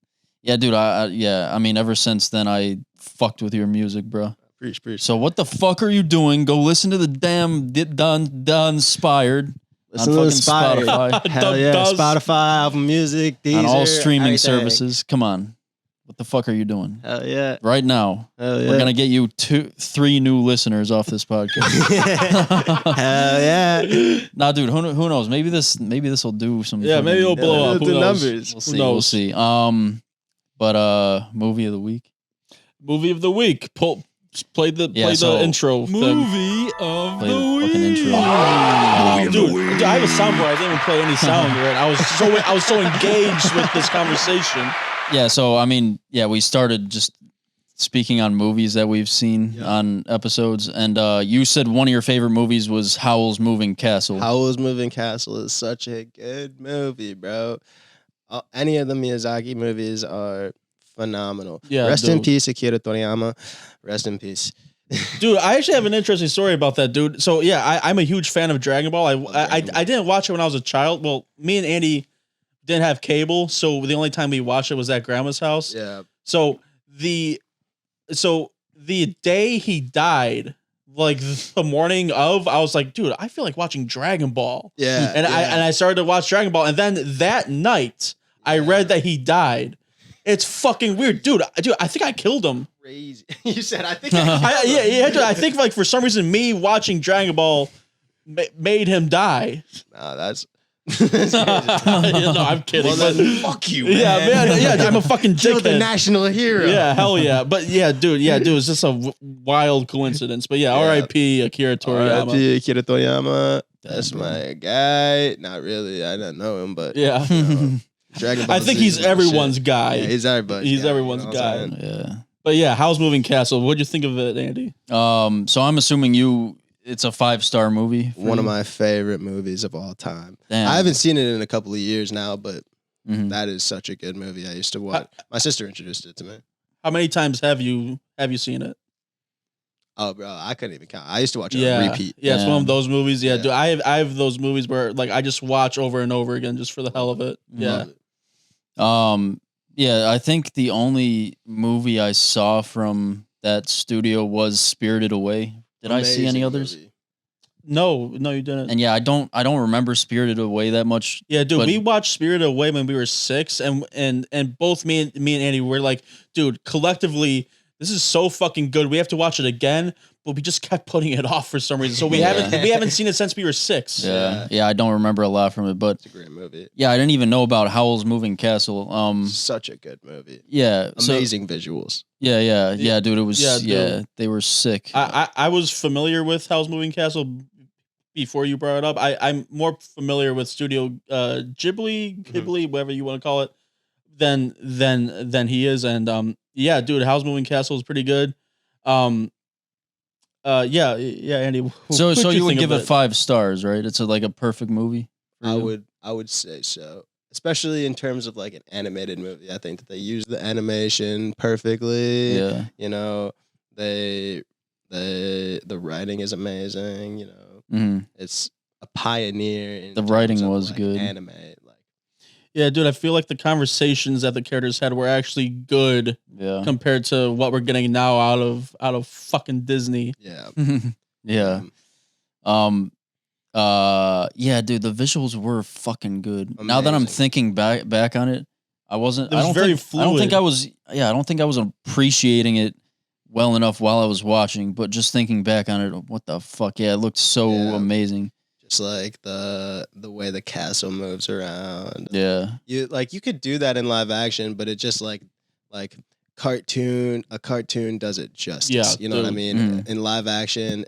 dude, I mean, ever since then I fucked with your music, bro. Preach. So what the fuck are you doing? Go listen to the damn Done Inspired. Listen to Inspired. Spotify. Hell yeah, Spotify, Apple Music, Deezer, on all streaming everything. services. Come on. What the fuck are you doing? Hell yeah. Right now. Hell yeah. We're going to get you 3 new listeners off this podcast. Hell yeah. Nah, dude, who knows? Maybe this will do some. Yeah, maybe it'll blow up. The numbers. We'll see. But movie of the week. Movie of the week. Play the intro. Movie of the week. Fucking intro. Dude, I have a soundboard. I didn't even play any sound. Right? I was so engaged with this conversation. Yeah, so I mean, we started just speaking on movies that we've seen on episodes, and you said one of your favorite movies was Howl's Moving Castle. Howl's Moving Castle is such a good movie, bro. Any of the Miyazaki movies are phenomenal. Yeah, Rest in peace, Akira Toriyama. Rest in peace. Dude, I actually have an interesting story about that, dude. So yeah, I'm a huge fan of Dragon Ball. I didn't watch it when I was a child. Well, me and Andy didn't have cable, so the only time we watched it was at grandma's house. Yeah. So the day he died, like the morning of, I was like, dude, I feel like watching Dragon Ball. Yeah. And I started to watch Dragon Ball, and then that night I read that he died. It's fucking weird, dude. I think I killed him. Crazy. You said I think. Dude, I think like for some reason me watching Dragon Ball made him die. Nah, that's. No, I'm kidding. Well, then, fuck you, man. Yeah, I'm a fucking Kill the dickhead. national hero. Yeah, hell yeah. But dude, it's just a wild coincidence. But R.I.P. Akira Toriyama. R.I.P. Akira Toriyama. That's my guy. Not really. I don't know him, but yeah. Dragon Ball I think Z he's is my everyone's shit. guy. Yeah, he's everybody's He's guy, everyone's you know what I'm guy. saying? Yeah. But yeah, Howl's Moving Castle. What'd you think of it, Andy? So I'm assuming it's a 5-star movie. One of my favorite movies of all time. Damn. I haven't seen it in a couple of years now, but that is such a good movie. I used to watch. My sister introduced it to me. How many times have you seen it? Oh, bro, I couldn't even count. I used to watch it on repeat. Yeah, it's one Yeah. of those movies. Yeah, dude, I have those movies where like I just watch over and over again just for the hell of it. Yeah. Yeah, I think the only movie I saw from that studio was Spirited Away. Did I see any Amazing others? movie. No, you didn't. And yeah, I don't remember Spirited Away that much. Yeah, dude, but- we watched Spirited Away when we were 6, and both me and Andy were like, dude, collectively, this is so fucking good. We have to watch it again, but we just kept putting it off for some reason. So we haven't seen it since we were 6. Yeah, I don't remember a lot from it, but it's a great movie. Yeah, I didn't even know about Howl's Moving Castle. Such a good movie. Yeah, amazing visuals. Yeah, dude. It was they were sick. I was familiar with Howl's Moving Castle before you brought it up. I'm more familiar with Studio Ghibli, whatever you want to call it, than he is. And yeah, dude, Howl's Moving Castle is pretty good. Yeah, Andy. So you would give it 5 stars, right? It's like a perfect movie. I would say so, especially in terms of like an animated movie. I think that they use the animation perfectly. Yeah, you know, the writing is amazing. You know, it's a pioneer. The writing was good. Anime. Yeah, dude, I feel like the conversations that the characters had were actually good compared to what we're getting now out of fucking Disney. Yeah. Yeah. Yeah, dude, the visuals were fucking good. Amazing. Now that I'm thinking back on it, I wasn't I don't think I was appreciating it well enough while I was watching, but just thinking back on it, what the fuck? Yeah, it looked so amazing. Just like the way the castle moves around. Yeah. You could do that in live action, but it just like a cartoon does it justice. Yeah, you know what I mean? In live action,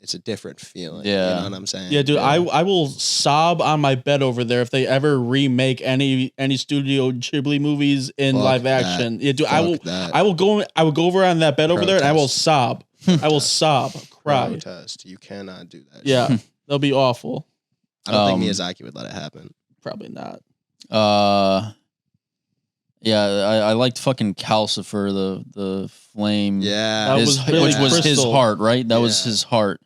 it's a different feeling. Yeah. You know what I'm saying? Yeah, dude, I will sob on my bed over there if they ever remake any Studio Ghibli movies in live action. Yeah, dude, I will go over on that bed over there and I will sob. I will sob, cry. Protest. You cannot do that. Yeah. That'll be awful. I don't think Miyazaki would let it happen. Probably not. Yeah, I liked fucking Calcifer, the flame. Yeah, which was his heart, right? That was his heart.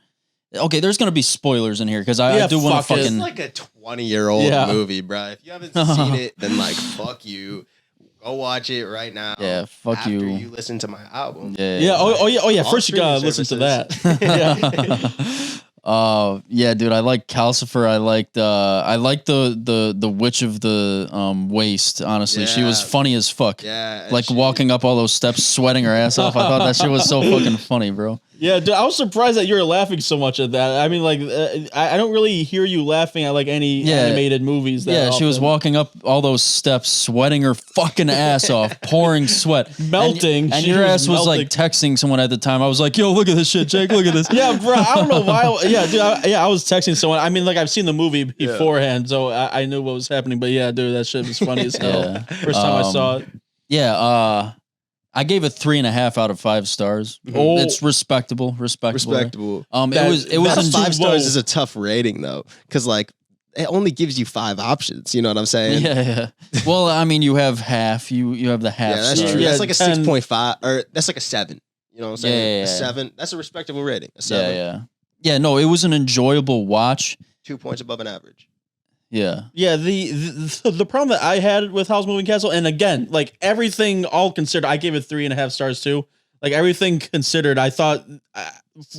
Okay, there's gonna be spoilers in here because I do want to fucking. It's like a 20-year-old movie, bro. If you haven't seen it, then like fuck you. Go watch it right now. Yeah, fuck after you. You listen to my album. Yeah. Oh yeah. First you gotta listen to that. Yeah, dude, I like Calcifer. I liked the Witch of the Waste. Honestly, she was funny as fuck. Yeah, like walking up all those steps, sweating her ass off. I thought that shit was so fucking funny, bro. Yeah, dude, I was surprised that you were laughing so much at that. I mean, like, I don't really hear you laughing at like any animated movies. She was walking up all those steps, sweating her fucking ass off, pouring sweat, melting. And your ass was like texting someone at the time. I was like, "Yo, look at this shit, Jake. Look at this." Yeah, bro. I don't know why. Yeah, dude. I was texting someone. I mean, like, I've seen the movie beforehand, so I knew what was happening. But yeah, dude, that shit was funny as hell. First time I saw it. Yeah. I gave it 3.5 out of 5 stars. Oh. It's respectable. It was 5 stars is a tough rating though, because like it only gives you 5 options. You know what I'm saying? Yeah. Well, I mean, you have half. You have the half. Yeah, that's stars. true. That's like a 6.5, or that's like a 7. You know what I'm saying? Yeah. A 7. That's a respectable rating. A 7. Yeah. No, it was an enjoyable watch. 2 points above an average. Yeah. Yeah, the problem that I had with Howl's Moving Castle, and again, like everything all considered, I gave it 3.5 stars too. Like everything considered, I thought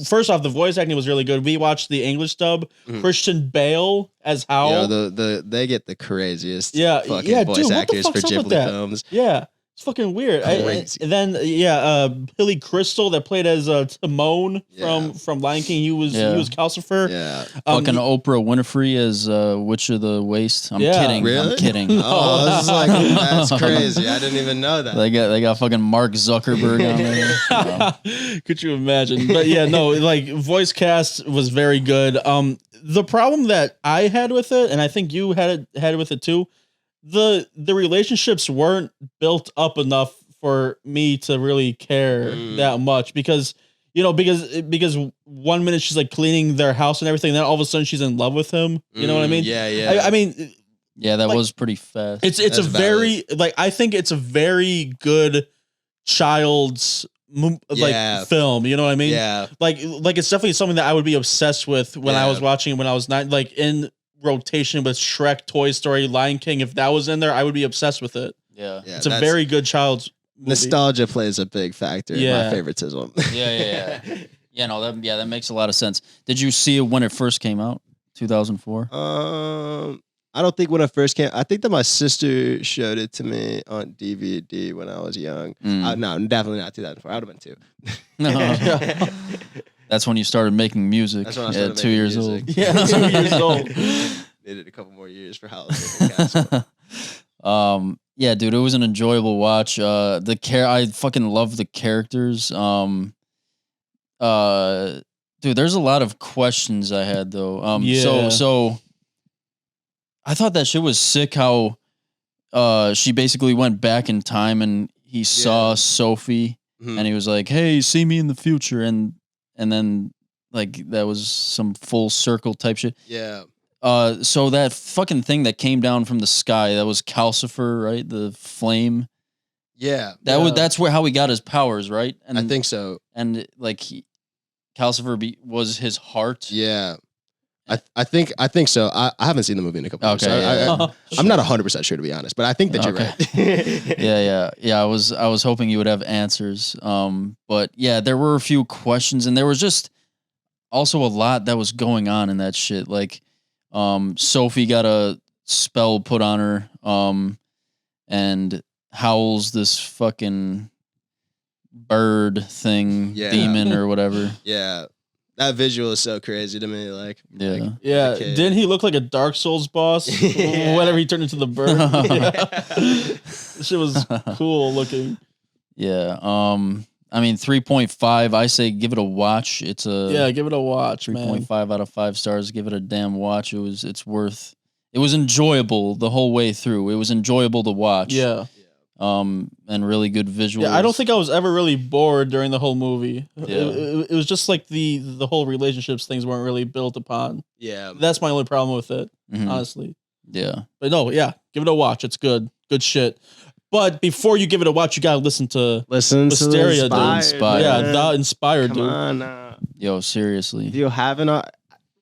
first off, the voice acting was really good. We watched the English dub. Christian Bale as Howl. Yeah, they get the craziest fucking voice actors for Ghibli films. Yeah. It's fucking weird. And then Billy Crystal that played as Timon from Lion King. He was Calcifer. Yeah. Fucking Oprah Winfrey as Witch of the Waste. I'm kidding. Really? I'm kidding. Oh, this is like that's crazy. I didn't even know that. They got fucking Mark Zuckerberg on there. Could you imagine? But yeah, no, like voice cast was very good. The problem that I had with it, and I think you had it with it too. The relationships weren't built up enough for me to really care that much because 1 minute she's like cleaning their house and everything, then all of a sudden she's in love with him. You know what I mean? Yeah. I mean, yeah, that was pretty fast. It's a very I think it's a very good child's film. You know what I mean? Yeah. Like it's definitely something that I would be obsessed with when I was watching it when I was 9. Like in rotation with Shrek, Toy Story, Lion King. If that was in there, I would be obsessed with it. Yeah, it's a very good child's movie. Nostalgia plays a big factor in my favoritism. Yeah. That makes a lot of sense. Did you see it when it first came out? 2004. I don't think when it first came. I think that my sister showed it to me on DVD when I was young. No, definitely not 2004. I would have been 2. That's when you started making music. That's when I started 2 making years music. old. Yeah, 2 years old. Needed a couple more years for Howl. Yeah, dude, it was an enjoyable watch. I fucking love the characters. Dude, there's a lot of questions I had though. So I thought that shit was sick how she basically went back in time and he saw Sophie and he was like, "Hey, see me in the future," and then like that was some full circle type shit. Yeah. So that fucking thing that came down from the sky, that was Calcifer, right? The flame. Yeah. That's how he got his powers, right? And I think so. And like Calcifer was his heart. Yeah. I think so. I haven't seen the movie in a couple years. Okay, I'm not 100% sure, to be honest, but I think that you're right. Yeah. I was hoping you would have answers. But yeah, there were a few questions, and there was just also a lot that was going on in that shit. Like, Sophie got a spell put on her, and Howl's this fucking bird thing, demon or whatever. Yeah. That visual is so crazy to me. Like, Didn't he look like a Dark Souls boss whenever he turned into the bird? This shit was cool looking. Yeah. I mean, 3.5. I say give it a watch. It's give it a watch. 3.5 out of 5 stars. Give it a damn watch. It was enjoyable the whole way through. It was enjoyable to watch. Yeah. And really good visuals. Yeah, I don't think I was ever really bored during the whole movie. Yeah. It was just like the whole relationships things weren't really built upon. Yeah. That's my only problem with it, honestly. Yeah. But no, give it a watch. It's good. Good shit. But before you give it a watch, you gotta listen to Wisteria, dude. Inspired. Yeah, that inspired, dude. Come on. Yo, seriously. If you haven't,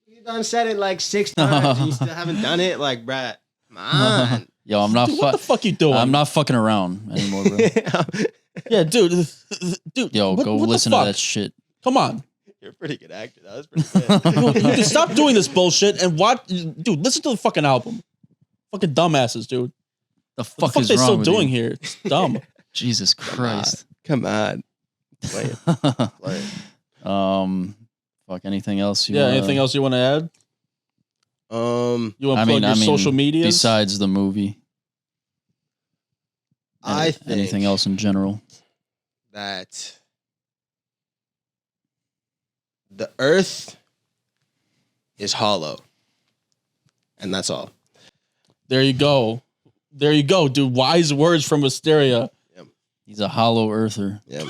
you done said it like 6 times and you still haven't done it, like, bruh, come on. Yo, I'm not. Dude, what the fuck you doing? I'm not fucking around anymore, bro. Yeah, dude. Yo, what go listen to that shit. Come on. You're a pretty good actor. That was pretty good. You can stop doing this bullshit and watch. Dude, listen to the fucking album. Fucking dumbasses, dude. The What fuck the fuck is they wrong still with doing you? here? It's dumb. Jesus Christ. Come on. Play it. Fuck. Anything else? Anything else you want to add? You want to plug your social media besides the movie? I think anything else in general? That the earth is hollow. And that's all. There you go. There you go, dude. Wise words from Wisteria. He's a hollow earther. Yeah.